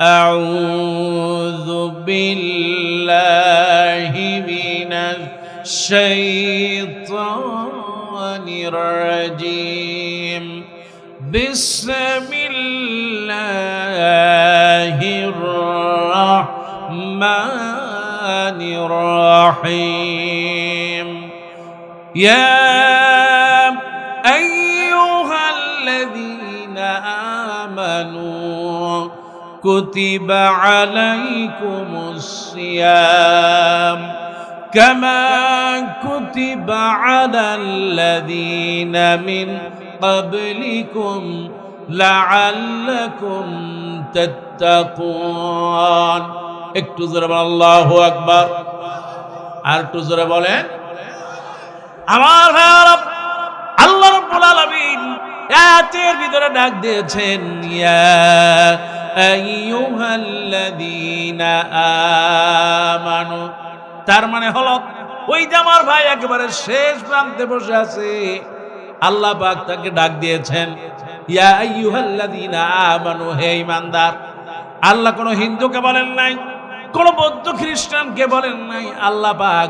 أعوذ بالله من الشيطان الرجيم بسم الله الرحمن الرحيم يا أيها الذين آمنوا كتب عليكم الصيام كما كتب على الذين من قبلكم لعلكم تتقون একটু জোরে বলেন আল্লাহু আকবার। আর একটু জোরে বলেন আমার ভাইরা, আল্লাহ রাব্বুল আলামিন আয়াতের ভিতরে ডাক দিয়েছেন ইয়া আইয়ুহাল্লাযীনা আমানু। তার মানে হলো ওই যে আমার ভাই একেবারে শেষ প্রান্তে বসে আছে, আল্লাহ পাক তাকে ডাক দিয়েছেন ইয়া আইয়ুহাল্লাযীনা আমানু, হে ঈমানদার। আল্লাহ কোন হিন্দুকে বলেন নাই, কোন বৌদ্ধ খ্রিস্টানকে বলেন নাই। আল্লাহ পাক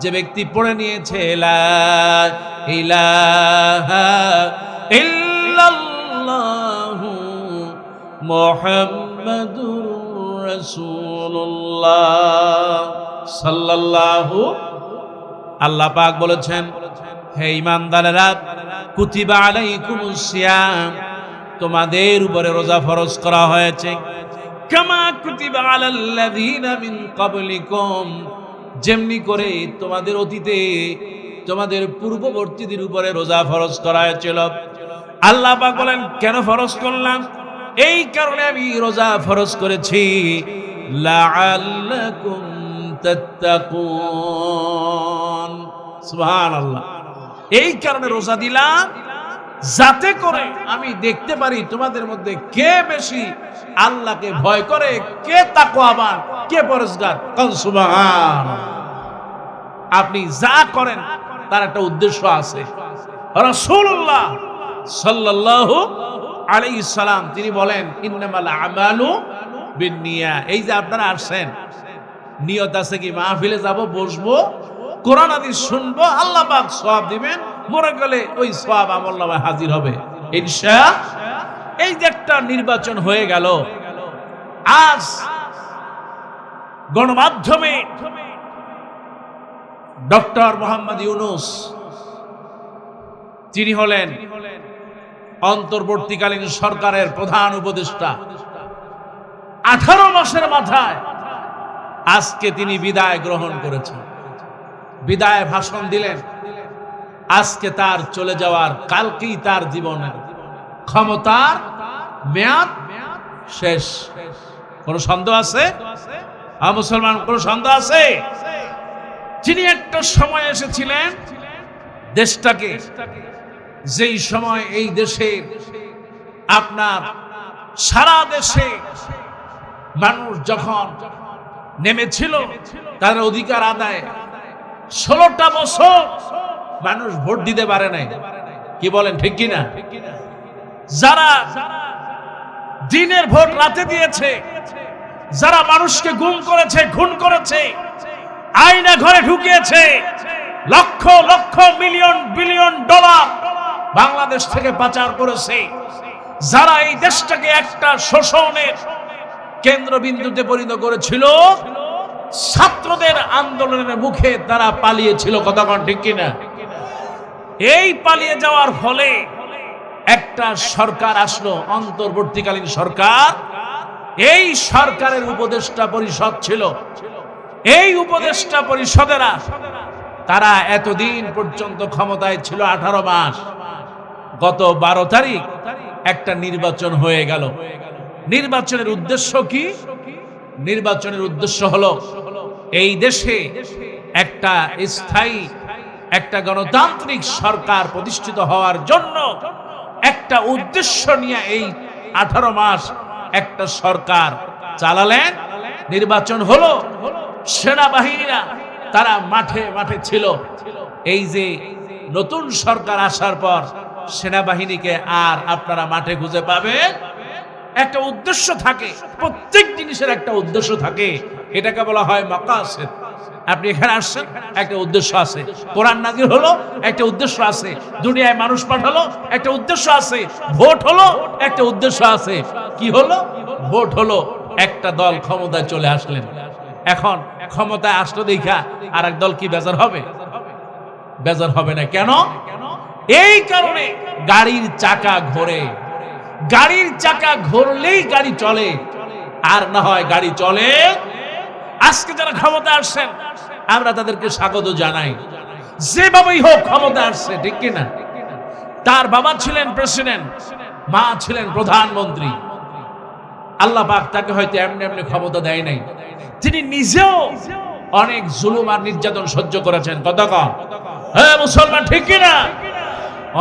যে ব্যক্তি পড়ে নিয়েছে লা ইলাহা ইল্লাল্লাহু মুহাম্মাদুর রাসূলুল্লাহ সাল্লাল্লাহু, আল্লাহ পাক বলেছেন হে ঈমানদারেরা, কুতিবা আলাইকুমুস সিয়াম, তোমাদের উপরে রোজা ফরজ করা হয়েছে। কামা কুতিবা আলাল্লাযীনা মিন ক্বাবলিকুম, যেমনি করে তোমাদের অতীতে তোমাদের পূর্ববর্তীদের উপরে রোজা ফরজ করা হয়েছিল। আল্লাহ পাক বলেন কেন ফরজ করলাম? এই কারণে আমি রোজা ফরজ করেছি লাআল্লাকুম তাত্তাকুন। সুবহানাল্লাহ। এই কারণে রোজা দিলাম যাতে করে আমি দেখতে পারি তোমাদের মধ্যে কে বেশি আল্লাহকে ভয় করে, কে তাকওয়াবান, কে পরহেজগার। সুবহানাল্লাহ। আপনি যা করেন তার একটা উদ্দেশ্য আছে। রাসূলুল্লাহ সাল্লাল্লাহু আলাইহিস সালাম তিনি বলেন ইন্নামাল আমালু বিন্নিয়া। এই যে আপনারা আসছেন, নিয়ত আছে কি মাহফিলে যাব, বসবো, কোরআন হাদিস শুনবো, আল্লাহ পাক সওয়াব দিবেন, মরে গেলে ওই সওয়াব আমলনামায় হাজির হবে ইনশাআল্লাহ। এই যে একটা নির্বাচন হয়ে গেল, আজ গণমাধ্যমে ডক্টর মোহাম্মদ ইউনূস তিনি হলেন অন্তর্বর্তীকালীন সরকারের প্রধান উপদেষ্টা। 18 মাসের মাথায় আজকে তিনি বিদায় গ্রহণ করেছেন, বিদায় ভাষণ দিলেন। আজকে তার চলে যাওয়ার, কালকেই তার জীবনের ক্ষমতার মেয়াদ শেষ। কোন সন্দেহ আছে মুসলমান? কোন সন্দেহ আছে? তিনি একটা সময় এসেছিলেন দেশটাকে, যেই সময় এই দেশে আপনার সারা দেশে মানুষ যখন নেমেছিল তার অধিকার আদায়, 16টা বছর মানুষ ভোট দিতে পারে নাই। কি বলেন, ঠিক কিনা? যারা দিনের ভোট রাতে দিয়েছে, যারা মানুষকে গুম করেছে, খুন করেছে, আয়না ঘরে ঢুকিয়েছে, lakh lakh million billion dollar Bangladesh থেকে পাচার করেছে, যারা এই দেশটাকে একটা শোষণের কেন্দ্রবিন্দুতে পরিণত করেছিল, ছাত্রদের আন্দোলনের মুখে তারা পালিয়েছিল। কথা কোন ঠিক কিনা? এই পালিয়ে যাওয়ার ফলে একটা সরকার আসলো, অন্তর্বর্তীকালীন সরকার। এই সরকারের উপদেষ্টা পরিষদ ছিল। এই উপদেষ্টা পরিষদেরা তারা এতদিন পর্যন্ত ক্ষমতায় ছিল 18 মাস। গত 12 তারিখ একটা নির্বাচন হয়ে গেল। নির্বাচনের উদ্দেশ্য কি? নির্বাচনের উদ্দেশ্য হলো এই দেশে একটা স্থায়ী, একটা গণতান্ত্রিক সরকার প্রতিষ্ঠিত হওয়ার জন্য একটা উদ্দেশ্য নিয়ে এই 18 মাস একটা সরকার চালালেন। নির্বাচন হলো, সেনাবাহিনীরা তারা মাঠে মাঠে ছিল। এই যে নতুন সরকার আসার পর সেনাবাহিনীকে আর আপনারা মাঠে খুঁজে পাবেন একটা উদ্দেশ্য থাকে, প্রত্যেক জিনিসের একটা উদ্দেশ্য থাকে, এটাকে বলা হয় মাকাসিদ। আপনি এখানে আসছেন, একটা উদ্দেশ্য আছে। কোরআন নাযিল হলো, একটা উদ্দেশ্য আছে। দুনিয়ায় মানুষ পাঠালো, একটা উদ্দেশ্য আছে। ভোট হলো, একটা উদ্দেশ্য আছে। কি হলো? ভোট হলো, একটা দল ক্ষমতায় চলে আসলেন। এখন ক্ষমতায় আসলো দেখা আর এক দল কি বেজার হবে? বেজার হবে না। কেন? এই কারণে গাড়ির চাকা ঘোরে, গাড়ির চাকা ঘুরলেই গাড়ি চলে, আর না হয় গাড়ি চলে। আজকে যারা ক্ষমতা আসছেন আমরা তাদেরকে স্বাগত জানাই, যেভাবেই হোক ক্ষমতা আসছে, ঠিক কিনা? তার বাবা ছিলেন প্রেসিডেন্ট, মা ছিলেন প্রধানমন্ত্রী। আল্লাহ পাক তাকে হয়তো এমনি এমনি ক্ষমতা দেয় নাই, তিনি নিজেও অনেক জুলুম আর নির্যাতন সহ্য করেছেন। কথা কন, হ্যাঁ মুসলমান, ঠিক কিনা?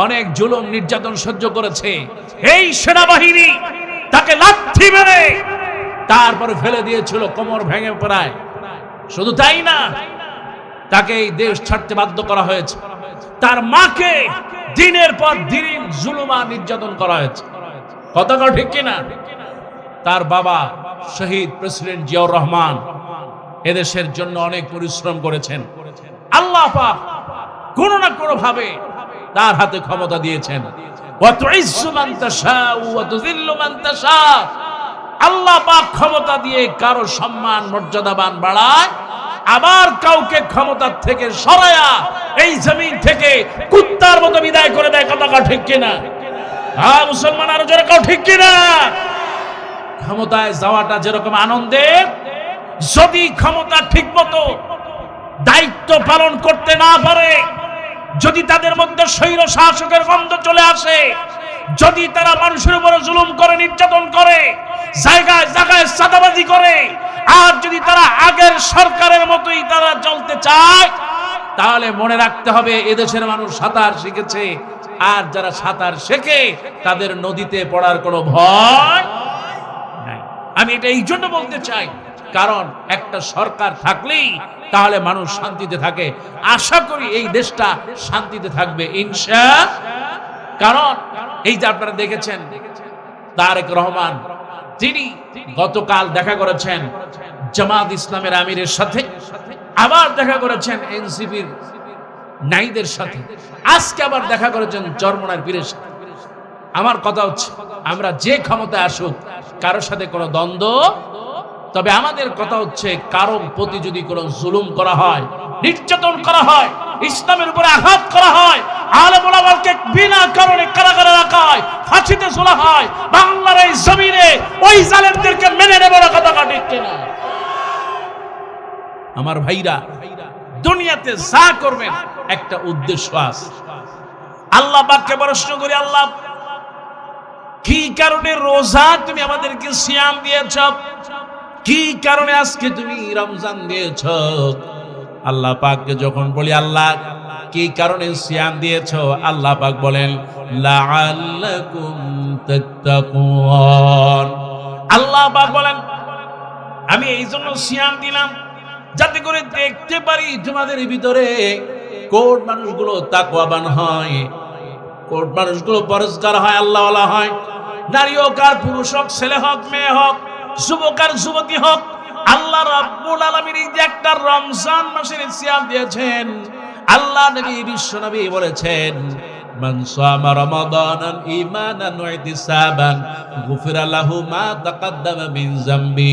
অনেক জুলুম নির্যাতন সহ্য করেছে। এই সেনাবাহিনী তাকে লাথি মেরে তারপরে ফেলে দিয়েছিল, কোমর ভেঙে পড়ায়। শুধু তাই না, তাকে এই দেশ ছাড়তে বাধ্য করা হয়েছে। তার মাকে দিনের পর দিন জুলুম আর নির্যাতন করা হয়েছে। কথা কও, ঠিক কিনা? তার বাবা শহীদ প্রেসিডেন্ট জিয়াউর রহমান এদেশের জন্য অনেক পরিশ্রম করেছেন। আল্লাহ পাক কোনো না কোনো ভাবে তার হাতে ক্ষমতা দিয়েছেন। আল্লাহ পাক ক্ষমতা দিয়ে কারো সম্মান মর্যাদাবান বাড়ায়, আবার কাউকে ক্ষমতা থেকে সরায়া এই জমিন থেকে কুত্তার মতো বিদায় করে দেয়। কথা ঠিক কিনা? হ্যাঁ মুসলমান, আরো জোরে কাও, ঠিক কিনা? ক্ষমতায় যাওয়াটা যেরকম আনন্দের, যদি ক্ষমতা ঠিক মতো দায়িত্ব পালন করতে না পারে, যদি তাদের মধ্যে স্বৈর শাসকের গন্ধ চলে আসে, যদি তারা মানুষের উপরে জুলুম করে, নির্যাতন করে, জায়গায় জায়গায় চাঁদাবাজি করে, আর যদি তারা আগের সরকারের মতোই তারা চলতে চায়, তাহলে মনে রাখতে হবে এদেশের মানুষ সাঁতার শিখেছে, আর যারা সাঁতার শেখে তাদের নদীতে পড়ার কোনো ভয় নাই। আমি এটা এই জন্য বলতে চাই, কারণ একটা সরকার থাকলেই তাহলে মানুষ শান্তিতে থাকে। আশা করি এই দেশটা শান্তিতে থাকবে ইনশাআল্লাহ। কারণ এই যে আপনারা দেখেছেন তারেক রহমান, তিনি গতকাল দেখা করেছেন জামাত ইসলামের আমিরের সাথে, আবার দেখা করেছেন এনসিপির নাইদের সাথে, আজকে আবার দেখা করেছেন চরমনার পীরের সাথে। আমার কথা হচ্ছে, আমরা যে ক্ষমতায় আসুক কারোর সাথে কোনো দ্বন্দ্ব, তবে আমাদের কথা হচ্ছে কারো প্রতি যদি কোনো জুলুম করা হয়, নির্যাতন করা হয়, ইসলামের উপরে আঘাত করা হয়, আলেম ওলামাকে বিনা কারণে কারাগারে রাখা হয়, ফাঁসিতে ঝোলা হয়, বাংলার এই জমিনে ওই জালেমদেরকে মেনে নেব না। কথা ঠিক কিনা? আমার ভাইরা, দুনিয়াতে যা করবেন একটা উদ্দেশ্য আছে। আল্লাহ পাককে প্রশ্ন করি, আল্লাহ কি কারণে রোজা তুমি আমাদেরকে সিয়াম দিয়েছ? কি কারণে আজকে তুমি রমজান দিয়েছ? আল্লাহ পাককে যখন বলি আল্লাহ কি কারণে সিয়াম দিয়েছ, আল্লাহ পাক বলেন লাআল্লাকুম তাত্তাকুন। আল্লাহ পাক বলেন আমি এই জন্য সিয়াম দিলাম যাতে করে দেখতে পারি তোমাদের ভিতরে কোন মানুষগুলো তাকওয়াবান হয়, কোন মানুষগুলো পরহেজগার হয়, আল্লাহওয়ালা হয়। নারী হোক আর পুরুষ হোক, ছেলে হোক মেয়ে হোক, যুবক আর যুবতী হোক, আল্লাহ রাব্বুল আলামিন এই যে একটা রমজান মাসের সিয়াম দিয়েছেন, আল্লাহ নবী বিশ্ব নবী বলেছেন মান সামা রমাদানান ঈমানান ওয়া ইহতিসাবান গুফিরা লাহু মা তাকাদ্দামা মিন যামবি।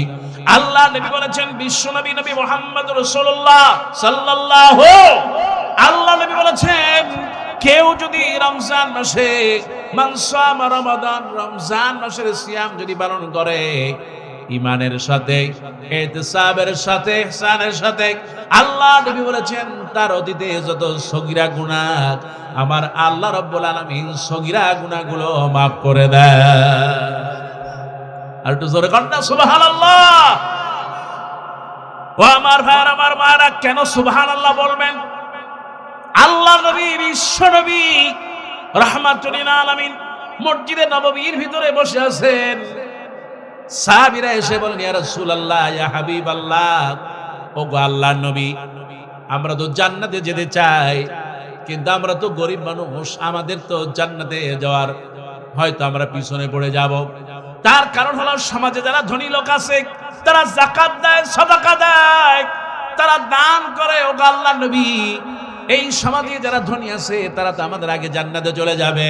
আল্লাহ নবী বলেছেন, বিশ্ব নবী নবী মুহাম্মদ রাসূলুল্লাহ সাল্লাল্লাহু, আল্লাহ নবী বলেছেন কেউ যদি রমজান মাসে মান সামা রমাদান, রমজান মাসের সিয়াম যদি পালন করে ঈমানের সাথে, ইহতিসাবের সাথে, ইহসানের সাথে, আল্লাহ নবী বলেছেন তার অতীতে যত সগীরা গুনাহ আমার আল্লাহ রাব্বুল আলামিন সগীরা গুনাহগুলো maaf করে দেয়। আর একটু জোরে কর না সুবহানাল্লাহ। ও আমার ভাইরা, আমার মায়েরা, কেন সুবহানাল্লাহ বলবেন? আল্লাহ নবী বিশ্ব নবী রাহমাতুল লিল আলামিন মসজিদে নববীর ভিতরে বসে আছেন। সাহাবীরা এসে বলেন ইয়া রাসূলুল্লাহ, ইয়া হাবিবাল্লাহ, ওগো আল্লাহর নবী, আমরা তো জান্নাতে যেতে চাই, কিন্তু আমরা তো গরিব মানুষ, আমাদের তো জান্নাতে যাওয়ার হয়তো আমরা পিছনে পড়ে যাব। তার কারণ হলো সমাজে যারা ধনী লোক আছে তারা যাকাত দেয়, সাদাকা দেয়, তারা দান করে। ও আল্লাহর নবী, এই সমাজে যারা ধনী আছে তারা তো আমাদের আগে জান্নাতে চলে যাবে।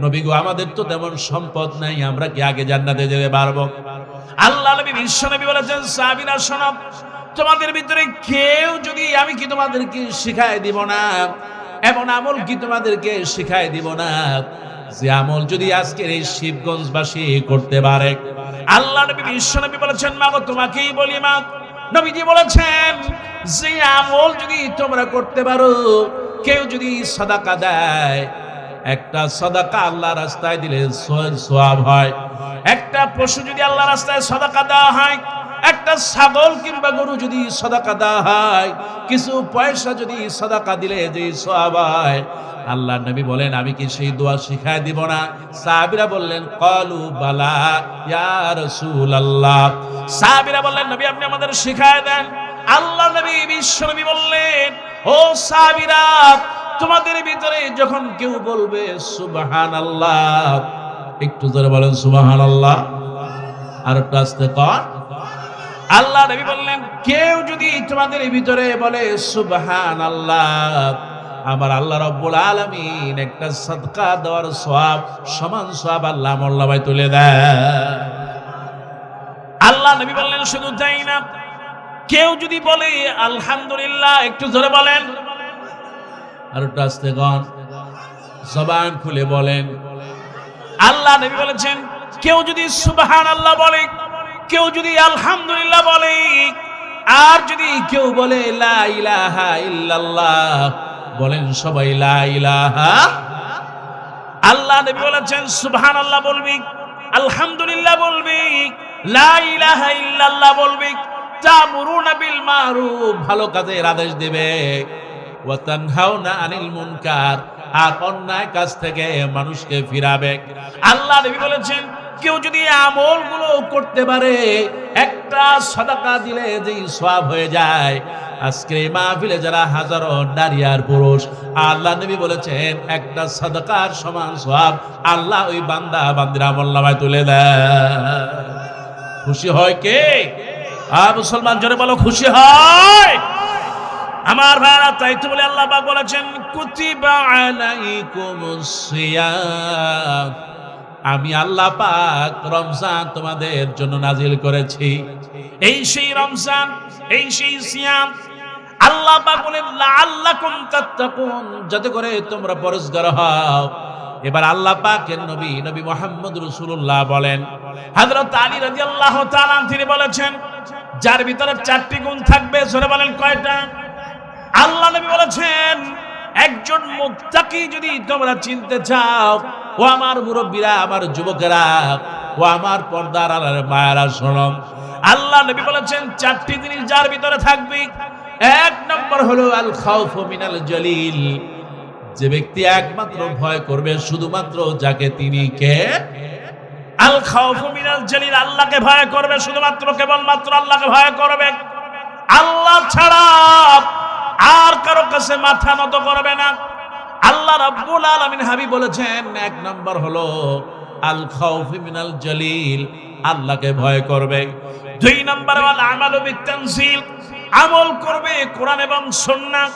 নবী গো, আমাদের তো তেমন সম্পদ নাই, আমরা কি আগে জান্নাতে যেতে পারবো? আল্লাহ নবী বিশ্ব নবী বলেছেন, সাহাবীরা শোনো, তোমাদের ভিতরে কেউ যদি, আমি কি তোমাদেরকে শিখাই দিব না, এমন আমল কি তোমাদেরকে শিখাই দিব না যে আমল যদি আজকের এই শিবগঞ্জবাসী করতে পারে? আল্লাহ নবী বিশ্ব নবী বলেছেন, মা গো তোমাকেই বলি মা, নবীজি বলেছেন যে আমল যদি তোমরা করতে পারো, কেউ যদি সাদাকা দেয়, একটা সাদাকা আল্লাহর রাস্তায় দিলে সওয়াব হয়। একটা পশু যদি আল্লাহর রাস্তায় সাদাকা দেওয়া হয়, একটা ছাগল কিংবা গরু যদি সাদাকা দেওয়া হয়, কিছু পয়সা যদি সাদাকা দিলে যে সওয়াব হয়, আল্লাহর নবী বলেন আমি কি সেই দোয়া শিখায় দিব না? সাহাবীরা বললেন, ক্বালু বালা ইয়া রাসূলুল্লাহ। সাহাবীরা বললেন, নবী আপনি আমাদের শিখায় দেন। আল্লাহর নবী বিশ্ব নবী বললেন, ও সাহাবীরা, তোমাদের ভিতরে যখন কেউ বলবে সুবহানাল্লাহ, একটু জোরে বলেন সুবহানাল্লাহ, আর একটু আস্তে কর। আল্লাহ নবী বললেন, কেউ যদি তোমাদের ভিতরে বলে সুবহানাল্লাহ, আমার আল্লাহ রাব্বুল আলামিন একটা সাদকা দেওয়ার সওয়াব, সমান সওয়াব আল্লাহ মোল্লাবাই তুলে দেয়। আল্লাহ নবী বললেন, শুধু তাই না, কেউ যদি বলে আলহামদুলিল্লাহ, একটু জোরে বলেন, আর একটু আস্তে গান, জবান খুলে বলেন। আল্লাহ নবী বলেছেন, কেউ যদি সুবহানাল্লাহ বলে, কেউ যদি আলহামদুলিল্লাহ বলে, আর যদি কেউ বলে লা ইলাহা ইল্লাল্লাহ, বলেন সবাই লা ইলাহা। আল্লাহ নবী বলেছেন, সুবহানাল্লাহ বলবি, আলহামদুলিল্লাহ বলবি, লা ইলাহা ইল্লাল্লাহ বলবি, তা'মুরুনা বিল মারুফ, ভালো কাজের আদেশ দিবে, ওয়া তানহাউনা আনিল মুনকার, আর অন্যায় কাজ থেকে মানুষকে ফিরাবে। আল্লাহ নবী বলেছেন, কেউ যদি আমলগুলো করতে পারে, একটা সাদাকা দিলে যেই সওয়াব হয়ে যায়, আজকে এই মাহফিলে যারা হাজারো নারী আর পুরুষ, আল্লাহ নবী বলেছেন একটা সাদাকার সমান সওয়াব আল্লাহ ওই বান্দা বান্দির আমলনামায় তুলে দেয়। খুশি হয় কে? মুসলমান জোরে বলো, খুশি হয় আমার ভাইরা। তাই তো বলে আল্লাহ পাক বলেছেন, কুতিবা আলাইকুমুস সিয়াম, আমি আল্লাহ পাক রমজান তোমাদের জন্য নাজিল করেছি। এই সেই রমজান, এই সেই সিয়াম। আল্লাহ পাক বলেন লাআল্লাকুম তাত্তাকুন, যাতে করে তোমরা পরহেজগার হও। এবার আল্লাহ পাকের নবী নবী মুহাম্মদ রাসূলুল্লাহ বলেন, হযরত আলী রাদিয়াল্লাহু তাআলা তিনি বলেছেন, যার ভিতরে 4টি গুণ থাকবে, জোরে বলেন কয়টা? আল্লাহ নবী বলেছেন, একজন মুত্তাকি যদি তোমরা চিনতে চাও, ও আমার মুরব্বীরা, আমার যুবকেরা, ও আমার পর্দার আড়ালের মায়েরা, শোনো, আল্লাহ নবী বলেছেন 4টি জিনিস যার ভিতরে থাকবে। 1 নম্বর হলো আল খাউফু মিনাল জলিল, যে ব্যক্তি একমাত্র ভয় করবে শুধুমাত্র যাকে, তিনি কে? আল খাউফু মিনাল জলিল, আল্লাহকে ভয় করবে, শুধুমাত্র কেবলমাত্র আল্লাহকে ভয় করবে, আল্লাহ ছাড়া আর কারো কাছে মাথা নত করবে না। আল্লাহ রাব্বুল আলামিন হাবিব বলেছেন 1 নম্বর হলো আল খাউফু মিনাল জলিল, আল্লাহকে ভয় করবে। 2 নম্বর ওয়াল আমালু বিতানজিল, আমল করবে কোরআন এবং সুন্নাহ।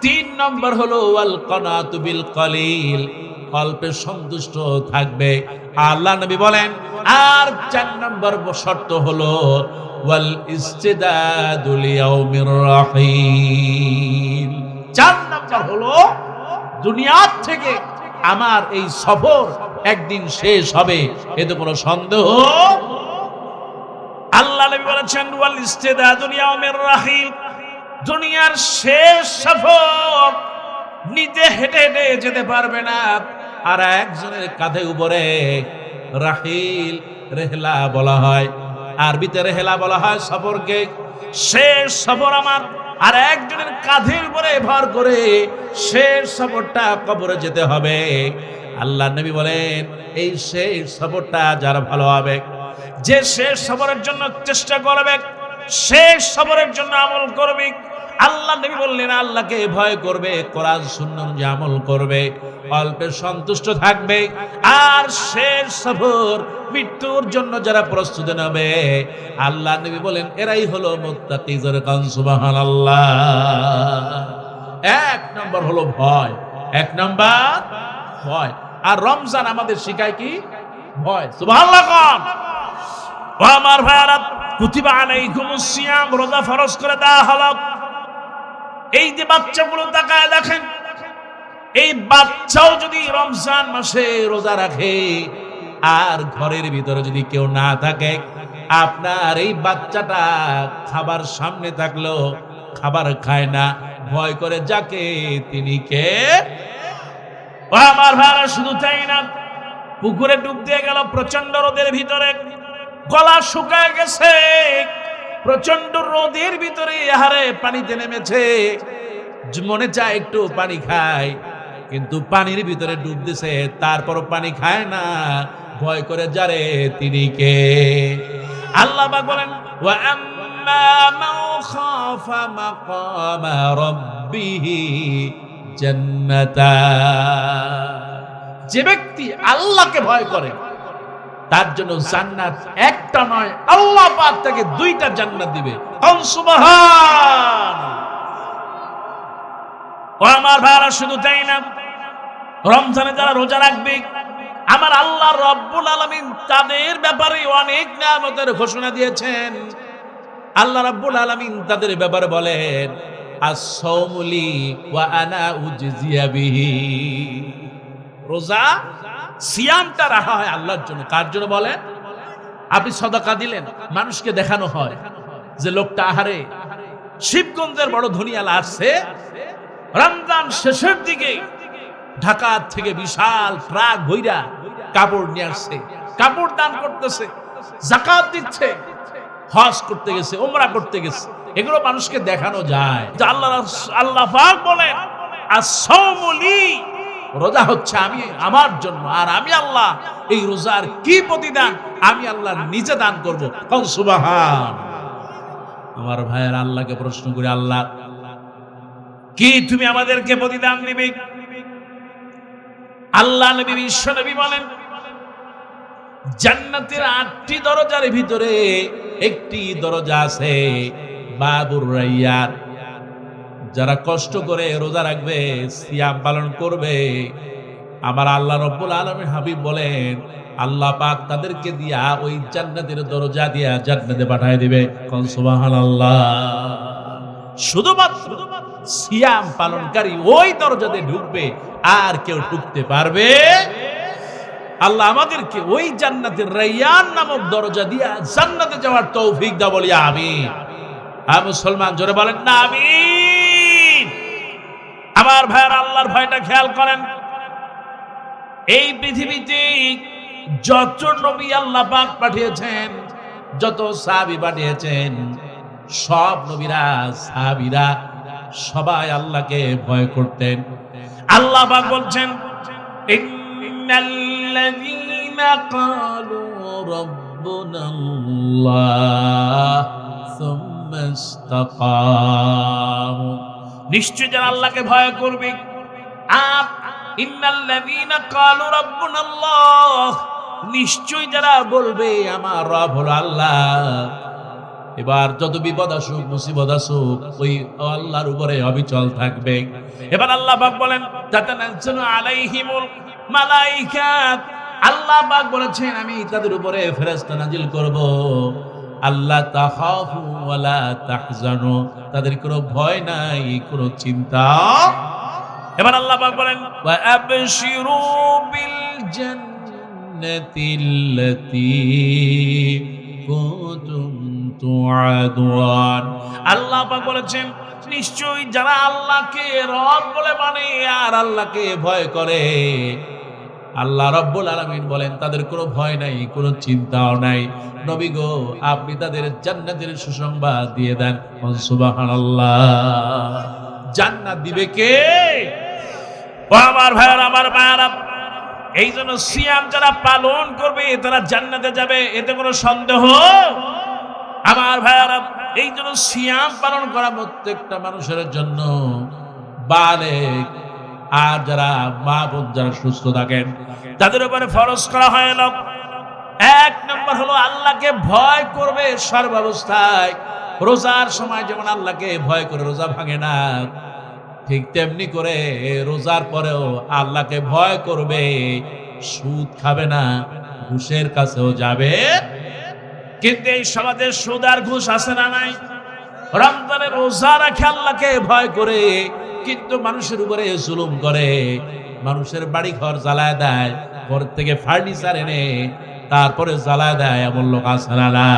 3 নম্বর হলো ওয়াল কানাতু বিল কলিল, অল্পে সন্তুষ্ট থাকবে। আল্লাহ নবী বলেন, আর 4 নম্বর শর্ত হলো ওয়াল ইস্তিদাদু লিয়াউমির রাহিল। 4 নম্বর হলো দুনিয়া থেকে আমার এই সফর একদিন শেষ হবে, এতে কোনো সন্দেহ। আল্লাহ নবী বলেছেন ওয়াল ইস্তিদাদু লিয়াউমির রাহিল, দুনিয়ার শেষ সফর নিজে হেঁটে হেঁটে যেতে পারবে না, আর একজনের কাঁধে উপরে রাহিল, রেহলা বলা হয়, আরবিতে রেহলা বলা হয় সফরকে। শেষ সফর আমার, আর একজনের কাঁধের উপরে ভর করে শেষ সফরটা কবরে যেতে হবে। আল্লাহ নবী বলেন, এই শেষ সফরটা যারা ভালো হবে, যে শেষ সফরের জন্য চেষ্টা করবে, শেষ সফরের জন্য আমল করবে, আল্লাহ নবী বললেন আল্লাহকে ভয় করবে, কোরআন সুন্নাহ অনুযায়ী আমল করবে, অল্পে সন্তুষ্ট থাকবে, আর শেষ সফর মৃত্যুর জন্য যারা প্রস্তুতি নেবে, আল্লাহ নবী বলেন এরাই হলো মুত্তাকি। জোরে কান সুবহানাল্লাহ। এক নম্বর হলো ভয়, এক নম্বর ভয়। আর রমজান আমাদের শিখায় কি? ভয়। সুবহানাল্লাহ কোন। ও আমার ভাইরা, কুতিবা আলাইকুমুস সিয়াম, রোজা ফরজ করে দেওয়া হলো। এই যে বাচ্চাগুলো তাকায় দেখেন, এই বাচ্চাও যদি রমজান মাসে রোজা রাখে আর ঘরের ভিতরে যদি কেউ না থাকে, আপনার এই বাচ্চাটা খাবার সামনে থাকলেও খাবার খায় না, ভয় করে যাকে তিনি কে? ও আমার ভাইরা, শুধু তাই না, পুকুরে ডুব দিয়ে গেল প্রচন্ড রোদের ভিতরে, গলা শুকায় গেছে, প্রচন্ড রোদের ভিতরে হারে পানিতে নেমেছে, মনে চায় একটু পানি খায়, কিন্তু পানির ভিতরে ডুব দিছে, তারপরও পানি খায় না, ভয় করে যারে তিনি কে? আল্লাহ পাক বলেন ওয়া আম্মা মান খাফা মাকামা রাব্বিহি জান্নাতান, যে ব্যক্তি আল্লাহকে ভয় করে তার জন্য জান্নাত একটা নয়, আল্লাহ পাক তাকে দুইটা জান্নাত দিবে। সুবহান। ও আমার ভাইরা, শুধু তাই না, রমজানে যারা রোজা রাখবে, আমার আল্লাহ রব্বুল আলামিন তাদের ব্যাপারে অনেক নিয়ামতের ঘোষণা দিয়েছেন। আল্লাহ রব্বুল আলামিন তাদের ব্যাপারে বলেন আস-সাওমু লি ওয়া আনা উজজিয়া বিহি। রোজা সিয়ামটা রাখা হয় আল্লাহর জন্য। কার জন্য বলেন? আপনি সাদাকা দিলেন, মানুষকে দেখানো হয় যে লোকটা আহারে শিবগঞ্জের বড় ধনিয়ালা আসছে, রমজান শেষের দিকে ঢাকা থেকে বিশাল ট্রাক ভইরা কাপড় নিয়ে আসছে, কাপড় দান করতেছে, যাকাত দিচ্ছে, হজ করতে গেছে, উমরা করতে গেছে, এগুলো মানুষকে দেখানো যায়। আল্লাহ পাক বলেন আস-সাওমু লি, রোজা হচ্ছে আমি আমার জন্য, আর আমি আল্লাহ এই রোজার কি প্রতিদান আমি আল্লাহ নিজে দান করব। কোন সুবহান। আমার ভাইয়ের, আল্লাহকে প্রশ্ন করি, আল্লাহ কি তুমি আমাদেরকে প্রতিদান দিবে? আল্লাহ নবী বিশ্ব নবী বলেন জান্নাতের 8টি দরজার ভিতরে একটি দরজা আছে বাবুর রাইয়ান। যারা কষ্ট করে রোজা রাখবে, সিয়াম পালন করবে, আমার আল্লাহ রব্বুল আলামিন হাবিব বলেন আল্লাহ পাক তাদেরকে দিয়া ওই জান্নাতের দরজা দিয়া জান্নাতে পাঠিয়ে দিবে। কোন সুবহানাল্লাহ। শুধুমাত্র সিয়াম পালনকারী ওই দরজাতে ঢুকবে, আর কেউ ঢুকতে পারবে? আল্লাহ আমাদেরকে ওই জান্নাতের রাইয়ান নামক দরজা দিয়া জান্নাতে যাওয়ার তৌফিক দাও, বলি আমিন। আর মুসলমান জোরে বলেন না আমিন। আমার ভাইয়ের, আল্লাহর ভয়টা খেয়াল করেন। এই পৃথিবীতে যত নবী আল্লাহ পাক পাঠিয়েছেন, যত সাহাবী পাঠিয়েছেন, সব নবীরা সাহাবীরা সবাই আল্লাহকে ভয় করতেন। আল্লাহ পাক বলছেন ইন্নাল্লাযীনা ক্বালু রাব্বুনাল্লাহ সুম্মা ইসতাকামু, নিশ্চয় যারা আল্লাহকে ভয় করবে, আর ইন্নাল্লাযীনা ক্বালু রাব্বুনাল্লাহ, নিশ্চয় যারা বলবে আমার রব হলো আল্লাহ, এবার যত বিপদ আসুক, মুসিবত আসুক, ওই আল্লাহর উপরে অবিচল থাকবে। এবার আল্লাহ পাক বলেন তাতানাজ্জালু আলাইহিমুল মালাইকাত, আল্লাহ পাক বলেছেন আমি তাদের উপরে ফেরেশতা নাজিল করব। আল্লাহ তাখাফু ওয়ালা তাহজানু, তাদের কোনো ভয় নাই, কোনো চিন্তা। এবার আল্লাহ পাক বলেন ওয়া আবশিরু বিল জান্নাতিল্লাতী কুনতুম তুআদুন, আল্লাহ পাক বলেছেন নিশ্চয়ই যারা আল্লাহকে রব বলে মানে আর আল্লাহকে ভয় করে, আল্লাহ রাব্বুল আলামিন বলেন তাদের কোনো ভয় নাই, কোনো চিন্তাও নাই। নবী গো, আপনি তাদের জান্নাতের সুসংবাদ দিয়ে দেন। সুবহানাল্লাহ। জান্নাত দিবে কে? ও আমার ভাইরা, আমার মায়েরা, এই জন্য সিয়াম যারা পালন করবে তারা জান্নাতে যাবে, এতে কোনো সন্দেহ? আমার ভাইরা, এই জন্য সিয়াম পালন করা প্রত্যেকটা মানুষের জন্য, বালেগ আর যারা মা বোন যারা সুস্থ থাকেন তাদের উপরে ফরজ করা হলো। এক নম্বর হলো আল্লাহকে ভয় করবে সর্বাবস্থায়। রোজার সময় যেমন আল্লাহকে ভয় করে রোজা ভাঙে না, ঠিক তেমনি করে রোজার পরেও আল্লাহকে ভয় করবে, সুদ খাবে না, ঘুষের কাছেও যাবে। কিন্তু এই সমাজে সুদ আর ঘুষ আছে না নাই? রমজানে রোজা রাখে আল্লাহকে ভয় করে, কিন্তু মানুষের উপরে জুলুম করে, মানুষের বাড়ি ঘর জ্বালায় দেয়, ঘর থেকে ফার্নিচার এনে তারপরে জ্বালায় দেয়, এমন লোক আছে না?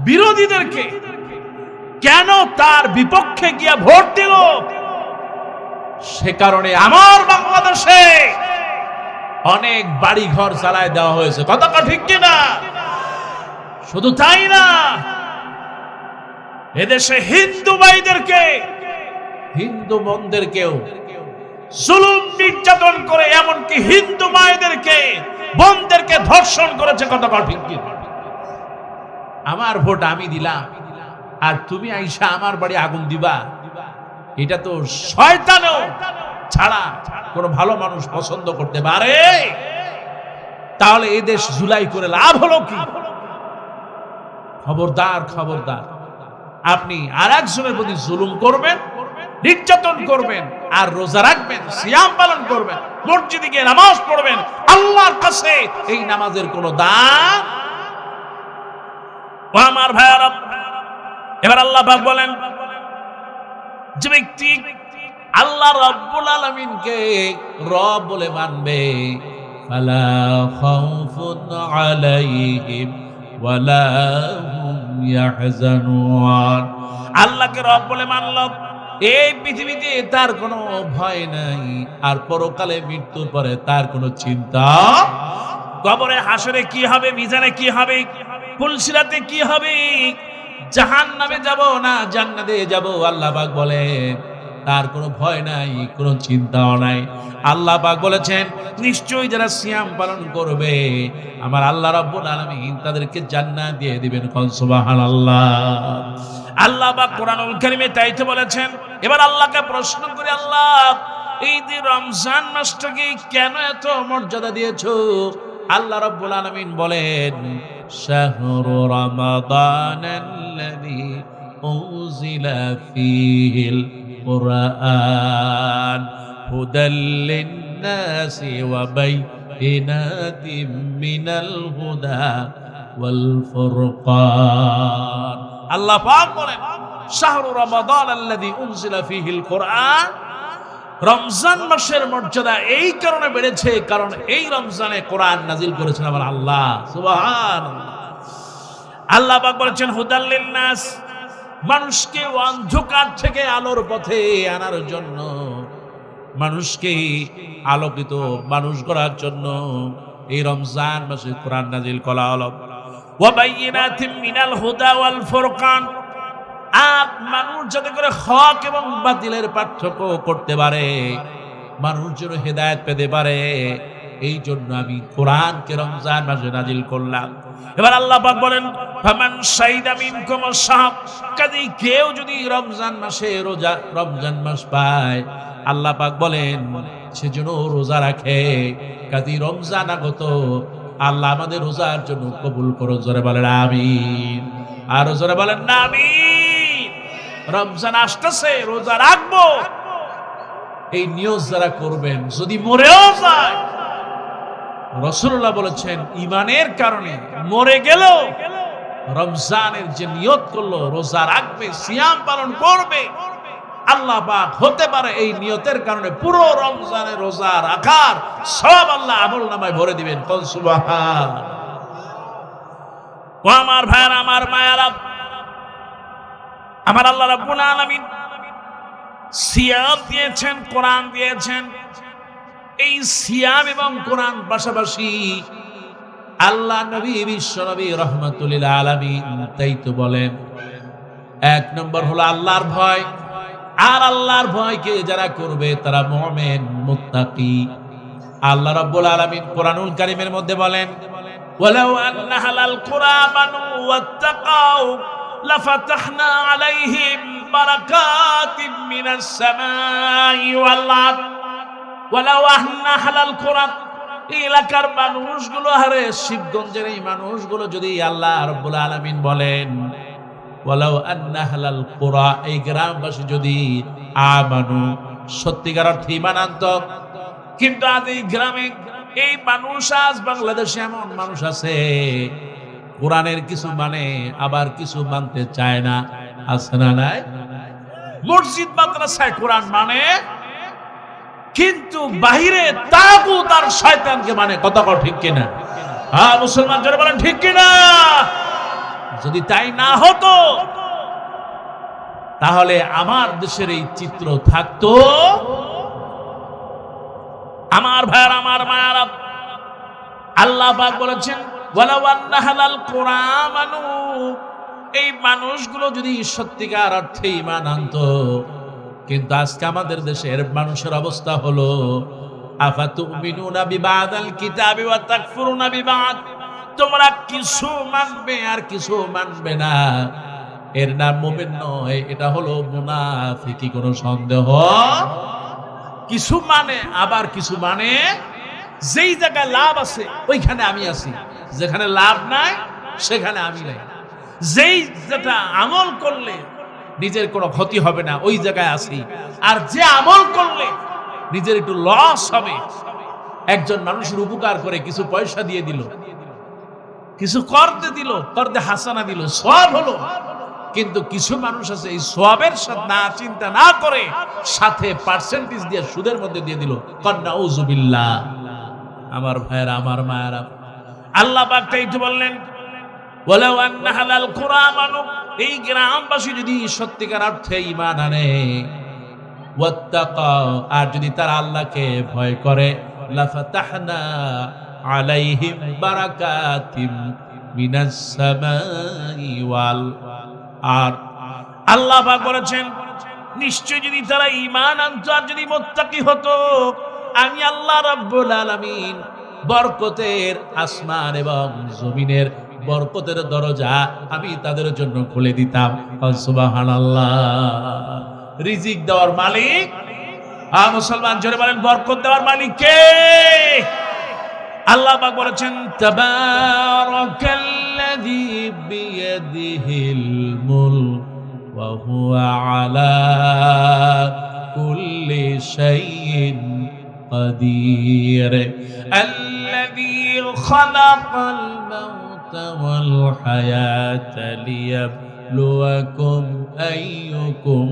বিরোধীদেরকে কেন তার বিপক্ষে গিয়ে ভোট দিল? সে কারণে আমার বাংলাদেশে অনেক বাড়ি ঘর জ্বালায় দেওয়া হয়েছে, কথাটা ঠিক কিনা? শুধু তাই না, এদেশে হিন্দু ভাইদেরকে, হিন্দু বোনদেরকেও জুলুম নির্যাতন করে, এমনকি হিন্দু মায়েদেরকে বোনদেরকে ধর্ষণ করেছে, কথাটা ঠিক কিনা? আমার ভোট আমি দিলাম আর তুমি আইসা আমার বাড়ি আগুন দিবা, এটা তো শয়তানও ছাড়া কোনো ভালো মানুষ পছন্দ করতে পারে? তাহলে এই দেশ জুলাই করে লাভ হলো কি? খবরদার, খবরদার, আপনি আর একজনের প্রতি জুলুম করবেন, নির্যাতন করবেন, আর রোজা রাখবেন, সিয়াম পালন করবেন, মসজিদে গিয়ে নামাজ পড়বেন, আল্লাহর কাছে এই নামাজের কোনো দাম। ও আমার ভাইয়ারা, এবার আল্লাহ পাক বলেন, যে ব্যক্তি আল্লাহ রাব্বুল আলামিনকে রব বলে মানবে, ফালা খাউফুন আলাইহিম ওয়ালা হুম ইয়াহজানুন। আল্লাহকে রব বলে মানল, এই পৃথিবীতে তার কোনো ভয় নাই, আর পরকালে মৃত্যুর পরে তার কোনো চিন্তা, কবরে হাসরে কি হবে, মিজানে কি হবে, পুলসিরাতে কি হবে, জাহান্নামে যাব না জান্নাতে যাব, আল্লাহ পাক বলেন তার কোনো ভয় নাই, কোনো চিন্তাও নাই। আল্লাহ পাক বলেছেন, নিশ্চয়ই যারা সিয়াম পালন করবে আমার আল্লাহ রাব্বুল আলামিন তাদেরকে জান্নাত দিয়ে দিবেন। সুবহানাল্লাহ। আল্লাহ পাক কোরআনুল কারীমে তাই তো বলেছেন। এবার আল্লাহকে প্রশ্ন করি, আল্লাহ এই যে রমজান মাসটাকে কেন এত মর্যাদা দিয়েছো? আল্লাহ রাব্বুল আলামিন বলেন, শাহরু রমাদানাল্লাযী উনজিলা ফীহিল কুরআন হুদাল লিন-নাসি ওয়া বাইয়িনাতিম মিনাল হুদা ওয়াল ফুরকান। আল্লাহ পাক বলেন, শাহরু রমাদানাল্লাযী উনজিলা ফীহিল কুরআন, রমজান মাসের মর্যাদা এই কারণে বেড়েছে কারণ এই রমজানে কোরআন নাজিল করেছেন আমার আল্লাহ। সুবহানাল্লাহ। আল্লাহ পাক বলেছেন, হুদাল লিন-নাস, মানুষকে অন্ধকার থেকে আলোর পথে আনার জন্য, মানুষকে আলোকিত মানুষ করার জন্য এই রমজান মাসে কোরআন নাজিল করা হলো। ওয়া বাইয়িনাতিম মিনাল হুদা ওয়াল ফুরকান, আর মানুষ যাতে করে হক এবং বাতিলের পার্থক্য করতে পারে, মানুষ যেন হেদায়েত পেতে পারে, এই জন্য আমি কোরআনকে রমজান মাসে নাজিল করলাম। এবার আল্লাহ পাক বলেন, ফামান শাহিদা মিনকুম আশ-শাহর, কাজেই কেউ যদি রমজান মাসে রমজান মাস পায়, আল্লাহ পাক বলেন সেজন্য রোজা রাখে। কাজেই রমজান আগত, আল্লাহ আমাদের রোজার জন্য কবুল করো। জোরে বলেন আমিন, আর জোরে বলেন না আমিন। রমজান আসতেছে, রোজা রাখবো, এই নিয়ত যারা করবেন, যদি মরেও যায়, রাসূলুল্লাহ বলেছেন ঈমানের কারণে মরে গেল, রমজানের যে নিয়ত করলো রোজা রাখবে, সিয়াম পালন করবে, আল্লাহ পাক হতে পারে এই নিয়তের কারণে পুরো রমজানে রোজা রাখার সব আল্লাহ আমলনামায় ভরে দিবেন। সুবহানাল্লাহ। ও আমার ভাইরা, আমার মায়েরা, আমার আল্লাহ রাব্বুল আলামিন সিয়াম দিয়েছেন, কোরআন দিয়েছেন। এই সিয়াম এবং কোরআন পাশাপাশি আল্লাহ নবী বিশ্ব নবী রাহমাতুল লিল আলামিন তাই তো বলেন, এক নম্বর হলো আল্লাহর ভয়, আর আল্লাহর ভয়কে যারা করবে তারা মুমিন মুত্তাকি। আল্লাহ রাব্বুল আলামিন কোরআনুল কারীমের মধ্যে বলেন, ওয়ালাউ আন্না হালাল কুরআ মানু ওয়াত্তাকাউ লাফাতাহনা আলাইহিম বারাকাতিম মিনাস সামাই ওয়াল আরদ ওয়ালাউ আন্না আহলাল কুরআ। এলাকার মানুষগুলো, আরে শিবগঞ্জের এই মানুষগুলো যদি আল্লাহ রাব্বুল আলামিন বলেন ওয়ালাউ আন্না আহলাল কুরআ, এই গ্রামবাসী যদি আমানু, সত্যিকার অর্থে ঈমান আনত। কিন্তু আজ এই গ্রামে এই মানুষ, আজ বাংলাদেশে এমন মানুষ আছে কোরআনের কিছু মানে আবার কিছু মানতে চায় না, আছে না নাই? মসজিদ মাদ্রাসায় কোরআন মানে, কিন্তু বাহিরে তাগুত আর শয়তানকে মানে। কথা কও ঠিক কিনা? হ্যাঁ মুসলমান যারা বলেন ঠিক কিনা? যদি তাই না হতো তাহলে আমার দেশের এই চিত্র থাকতো। আমার ভাইয়ার, আমার মায়েরা, আল্লাহ পাক বলেছেন ওয়ালাউ আন্না আহলাল কুরআ আমানু, এই মানুষগুলো যদি সত্যিকার অর্থে ঈমান আনতো। কিন্তু আজকে আমাদের দেশের মানুষের অবস্থা হলো আফাতুমিনুনা বিবাদাল কিতাবি ওয়া তাকফুরুনা বিবাদ, তোমরা কিছু মানবে আর কিছু মানবে না। এর নাম মুমিন নয়, এটা হলো মুনাফিকি, কোনো সন্দেহ। কিছু মানে আবার কিছু মানে, যেই জায়গায় লাভ আছে ওইখানে আমি আছি, যেখানে লাভ নাই সেখানে আমি নাই। যেই যেটা আমল করলে নিজের কোনো ক্ষতি হবে না ওই জায়গায় আছি, আর যে আমল করলে নিজের একটু লস হবে, একজন মানুষের উপকার করে কিছু পয়সা দিয়ে দিল, কিছু করতে দিল, করতে হাসানা দিল, সওয়াব হলো। কিন্তু কিছু মানুষ আছে এই সওয়াবের সাথে না চিন্তা না করে সাথে পার্সেন্টেজ দিয়ে সুদের মধ্যে দিয়ে দিল। নাউযুবিল্লাহ। আমার ভাইয়েরা, আমার মায়েরা, আল্লাহ পাক তাই তো বললেন ওয়ালাউ আন্না আহলাল কুরআ আমানু, এই গ্রামবাসী যদি সত্যিকার অর্থে ঈমান আনে, ওয়াত্তাকাও, আর যদি তারা আল্লাহকে ভয় করে, লাফাতাহনা আলাইহিম বারাকাতিম মিনাস সামাই ওয়াল আরদ। আল্লাহ পাক বলেছেন নিশ্চয় যদি তারা ঈমান আনতো আর যদি মুত্তাকি হতো, আমি আল্লাহ রাব্বুল আলামিন বরকতের আসমান এবং জমিনের বরকতের দরজা আমি তাদের জন্য খুলে দিতাম। সুবহানাল্লাহ। রিজিক দেওয়ার মালিক, মুসলমান জোরে বলেন বরকত দেওয়ার মালিক কে? আল্লাহ পাক বলেছেন তাবারাকাল্লাযী বিয়াদিহিল মুলক ওয়া হুয়া আলা কুল্লি শাইইন কাদির আল্লাযী খালাকাল মাউতা ওয়াল হায়াতা লিয়াবলুয়াকুম আইয়ুকুম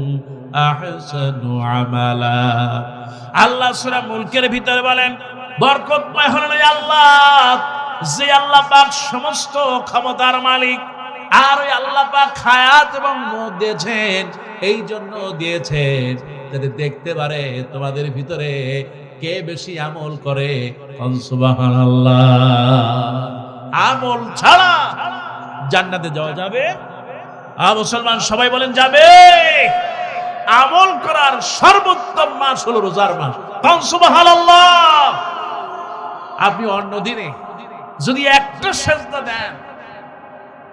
আহসানু আমালা। আল্লাহ সূরা মুলকের ভিতরে বলেন বরকতময় হলেন আল্লাহ, যে আল্লাহ পাক সমস্ত ক্ষমতার মালিক। আর ওই আল্লাহ পাক হায়াত এবং মওত দিয়েছেন, এই জন্য দিয়েছেন যাতে দেখতে পারে তোমাদের ভিতরে কে বেশি আমল করে। সুবহানাল্লাহ। আমল ছাড়া জান্নাতে যাওয়া যাবে? মুসলমান সবাই বলেন যাবে। আমল করার সর্বোত্তম মাস হলো রোজার মাস। সুবহানাল্লাহ। আপনি অন্য দিনে যদি একটা সেজদা দেন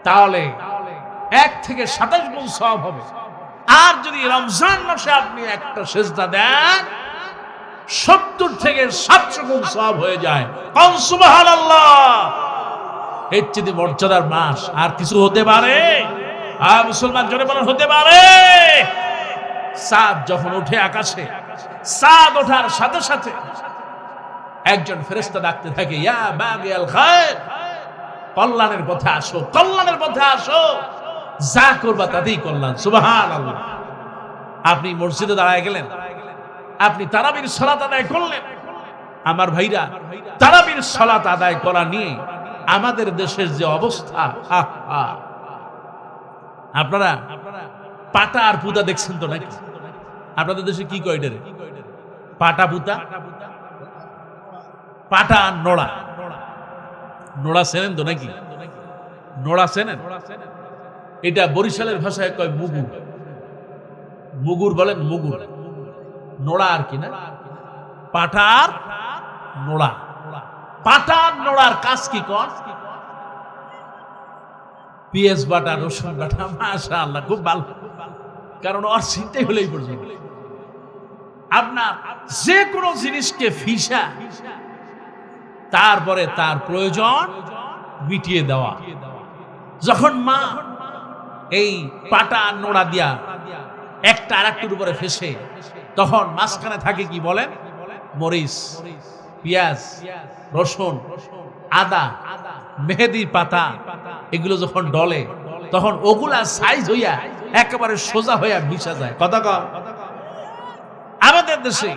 তাহলে 1 থেকে 27 গুণ সওয়াব হবে। আর যদি রমজান মাসে আপনি একটা সেজদা দেন 70 থেকে 700 গুণ সওয়াব হয়ে যায়। সুবহানাল্লাহ। এর চেয়ে মর্যাদার মাস আর কিছু হতে পারে? মুসলমান জোরে বলেন হতে পারে? চাঁদ যখন ওঠে আকাশে, চাঁদ ওঠার সাথে সাথে একজন ফেরেশতা ডাকতে থাকে ইয়া বাগিয়াল খায়র, কল্যাণের পথে আসো, কল্যাণের পথে আসো, যা করবা তাতেই কল্যাণ। সুবহানাল্লাহ। আপনি মসজিদে দাঁড়ায় গেলেন, আপনি তারাবির সালাত আদায় করলেন। আমার ভাইরা, তারাবির সালাত আদায় করা নিয়ে আমাদের দেশের যে অবস্থা, আপনারা পাটা আর পুতা দেখছেন তো নাকি? আপনাদের দেশে কি কয় এটারে? পাটা পুতা, পাটা আর নোড়া। নোড়া চেনেন তো নাকি? নোড়া চেনেন? এটা বরিশালের ভাষায় কয় মুগুর। মুগুর বলেন, মুগুর। নোড়া আর কি না, পাটা আর নোড়া। পাটা আর নোড়ার কাজ কি কর? পেঁয়াজ বাটা, রসুন বাটা, মাশাআল্লাহ খুব ভালো। কারণ ওর চিন্তাই হলেই পর্যন্ত আপনার যে কোনো জিনিসকে ফিসা তারপরে তার প্রয়োজন মিটিয়ে দেওয়া। যখন মা এই পাটা নোড়া দিয়া একটা আরেকটার উপরে ফেসে, তখন মাঝখানে থাকে কি বলেন, মরিচ, পেঁয়াজ, রসুন, আদা, মেহেদির পাতা, এগুলো যখন ডলে তখন ওগুলা সাইজ হইয়া একেবারে সোজা হইয়া মিশা যায়। কথা কম। আমাদের দেশে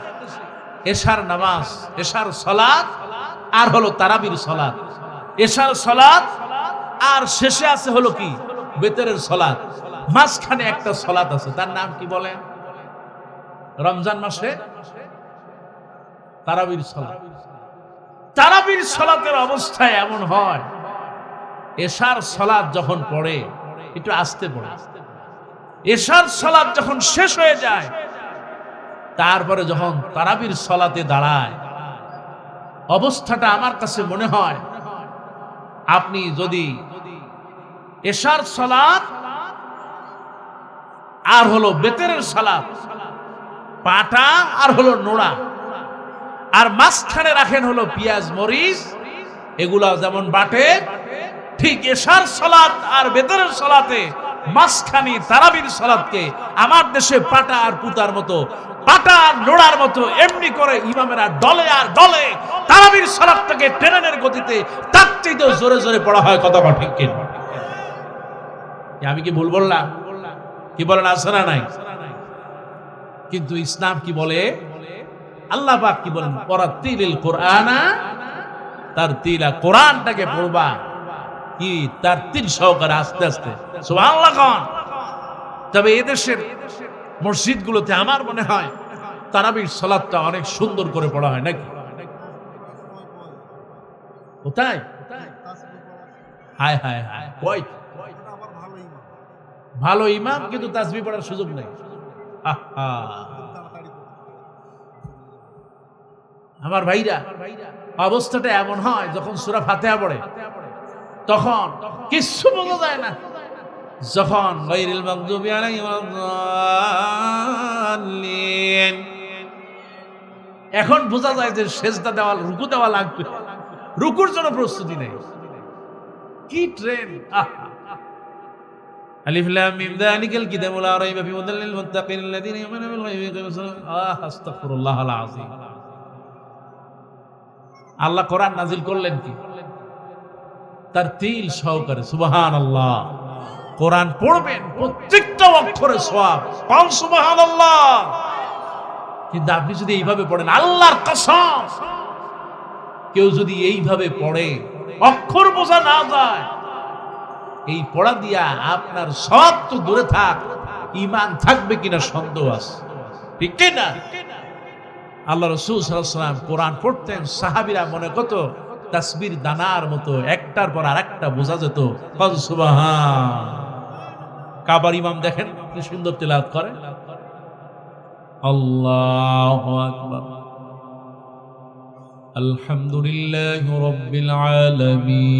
এশার নামাজ, এশার সালাত আর হলো তারাবির সালাত, এশার সালাত আর শেষে আছে হলো কি বেতরের সালাত, মাঝখানে একটা সালাত আছে, তার নাম কি বলেন? রমজান মাসে তারাবির সালাত। তারাবির সালাতের অবস্থায় এমন হয়, এশার সালাত যখন পড়ে একটু আস্তে পড়ে, এশার সালাত যখন শেষ হয়ে যায় তারপরে যখন তারাবির সালাতে দাঁড়ায়, অবস্থাটা আমার কাছে মনে হয় আপনি যদি এশার সালাত আর হলো বেতেরের সালাত, পাটা আর হলো নোড়া, আর মাঝখানে রাখেন হলো পেঁয়াজ মরিচ, এগুলা যেমন বাটে, ঠিক এশার সালাত আর বেতেরের সালাতে মাঝখানে তারাবির সালাতকে আমার দেশে পাটা আর পুতার মতো, পাটা আর নোড়ার মতো এমনি করে ইমামেরা ডলে আর ডলে তারাবির সালাতটাকে ট্রেনের গতিতে তার চাইতে জোরে জোরে পড়া হয়। কথা ঠিক কিনা? আমি কি ভুল বললাম? কি বলেন, আছে না নাই? কিন্তু ইসলাম কি বলে, আল্লাহ পাক কি বলেন, ওয়ারাতিলিল কুরআনা তারতিলা, কোরআনটাকে পড়বা কি তারতিল সহকারে আস্তে আস্তে। সুবহানাল্লাহ কোন। তবে এদেশের মসজিদগুলোতে আমার মনে হয় তারাবির সালাতটা অনেক সুন্দর করে পড়া হয় নাকি? কোথায়? হায় হায় হায়, কই ভালো ইমাম কিন্তু তাসবিহ পড়ার সুযোগ নেই। আমার ভাইরা, অবস্থাটা এমন হয় যখন সূরা ফাতিহা পড়ে তখন কিছু বোঝা যায় না, যখন গায়রিল মাগদুবি আলাইহিম ওয়াদ-দাল্লিন, এখন বোঝা যায় যে সেজদা দেওয়া, রুকু দেওয়া লাগবে, রুকুর জন্য প্রস্তুতি নেই। কি ট্রেন! আলিফ লাম মিম যালিকাল কিতাবু লা রাইবা ফীহি হুদাল লিল মুত্তাকিন আল্লাযীনা ইউমিনুনা বিল গায়বি ওয়া ইয়াকিমুস সালাত। আস্তাগফিরুল্লাহাল আযীম। আল্লাহ কোরআন নাজিল করলেন কি তারতিল সহকারে। সুবহানাল্লাহ। কোরআন পড়বেন, প্রত্যেকটা অক্ষরে সওয়াব পান। সুবহানাল্লাহ। কিন্তু আপনি যদি এইভাবে পড়েন, আল্লাহর কসম, কেউ যদি এইভাবে পড়ে অক্ষর বোঝা না যায়, এই পড়া দিয়া আপনার সব তো দূরে থাক, ঈমান থাকবে কিনা সন্দেহ আছে। ঠিক কি না? আল্লাহ রাসূল সাল্লাল্লাহু আলাইহি ওয়াসাল্লাম কোরআন পড়তেন, সাহাবীরা মনে করত তাসবির দানার মতো একটার পর আরেকটা বোঝা যেত। সুবহান। কাবার ইমাম দেখেন কি সুন্দর তেলাওয়াত করে। আল্লাহু আকবার। আলহামদুলিল্লাহি রাব্বিল আলামিন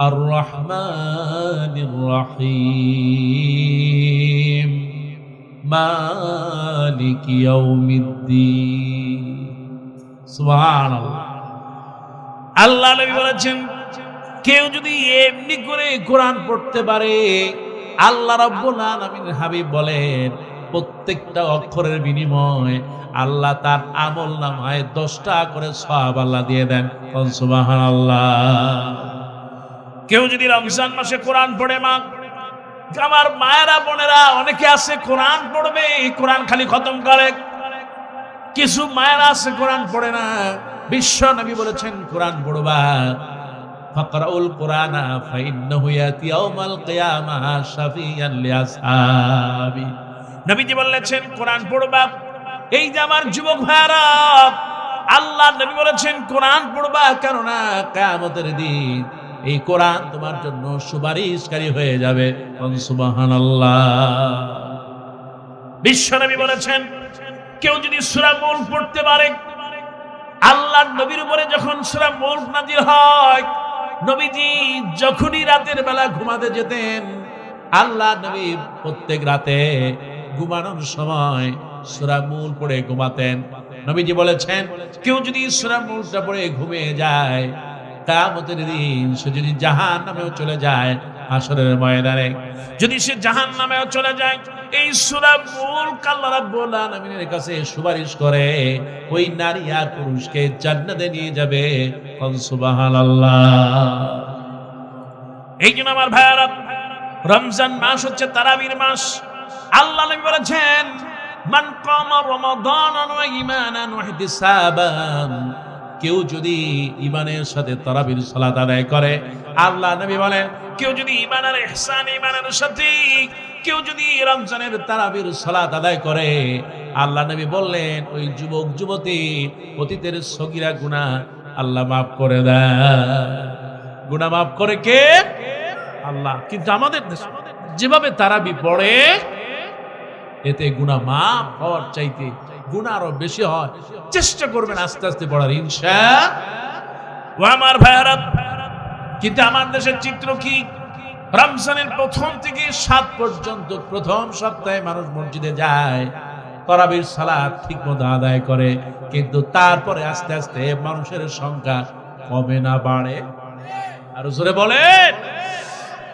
আর রহমানির রহিম মালিক ইয়াউমিদ্দিন। সুবহানাল্লাহ। আল্লাহ নবী বলেছেন, কেউ যদি এমনি করে কোরআন পড়তে পারে, আল্লাহ রাব্বুল আলামিনের হাবিব বলেন, প্রত্যেকটা অক্ষরের বিনিময়ে আল্লাহ তার আমল নামায় 10টা করে সওয়াব আল্লাহ দিয়ে দেন। সুবহানাল্লাহ। কেউ যদি রমজান মাসে কোরআন পড়ে, মা আমার মায়েরা বোনেরা অনেকে আছে কোরআন পড়বে, কোরআন খালি খতম করে। কিছু মায়েরা আছে কোরআন পড়ে না। বিশ্ব নবী বলেছেন, কোরআন পড়বা, ফাকরাউল কুরআনা ফাইন্নাহু ইয়াতি ইয়াউমাল কিয়ামাহ শাফিয়ান লিআসহাবি। নবীজি বলেছেন, কোরআন পড়বা। এই যে আমার যুবক ভাইরা, আল্লাহ নবী বলেছেন কোরআন পড়বা, কেননা কিয়ামতের দিন এই কোরআন তোমার জন্য সুপারিশকারী হয়ে যাবে। সুবহানাল্লাহ। বিশ্বনবী বলেছেন, কেউ যদি সূরা মুলক পড়তে পারে, আল্লাহর নবীর উপরে যখন সূরা মুলক নাযিল হয়, নবীজি যখনই রাতের বেলা ঘুমাতে যেতেন, আল্লাহ নবী প্রত্যেক রাতে ঘুমানোর সময় সূরা মুলক পড়ে ঘুমাতেন। নবীজি বলেছেন, কেউ যদি সূরা মুলকটা পড়ে ঘুমিয়ে যায়, কিয়ামতের দিন সে যদি জাহান্নামেও চলে যায়, হাসরের ময়দানে যদি সে জাহান্নামেও চলে যায়, এই সূরা মুলক আল্লাহ রাব্বুল আলামিনের কাছে সুপারিশ করে ওই নারী আর পুরুষকে জান্নাতে নিয়ে যাবে। সুবহানাল্লাহ। এই জন্য আমার ভাইয়ারা, রমজান মাস হচ্ছে তারাবির মাস। আল্লাহ নবী বলেছেন, মান কামা রমাদান ওয়া ঈমানান ওয়া ইহতিসাবান, কেউ যদি ঈমানের সাথে তারাবির সালাত আদায় করে, আল্লাহ নবী বলেন, কেউ যদি ঈমান আর ইহসান, ঈমানের সাথে কেউ যদি রমজানের তারাবির সালাত আদায় করে, আল্লাহ নবী বললেন ওই যুবক যুবতী অতীতের সগীরা গুনাহ আল্লাহ মাফ করে দেয়। গুনাহ মাফ করে কে? আল্লাহ। কিন্তু আমাদের দেশে যেভাবে তারাবি পড়ে, এতে গুনাহ মাফ হওয়ার চাইতে গুনাহ আরো বেশি হয়। চেষ্টা করবেন আস্তে আস্তে পড়ার, ইনশাআল্লাহ। ও আমার ভাইরা, কিন্তু আমার দেশের চিত্র কি? রমজানের প্রথম থেকে 7 পর্যন্ত প্রথম সপ্তাহে মানুষ মসজিদে যায়, তারাবির সালাত ঠিকমতো আদায় করে, কিন্তু তারপরে আস্তে আস্তে মানুষের সংখ্যা কমে না বাড়ে? আর জোরে বলেন,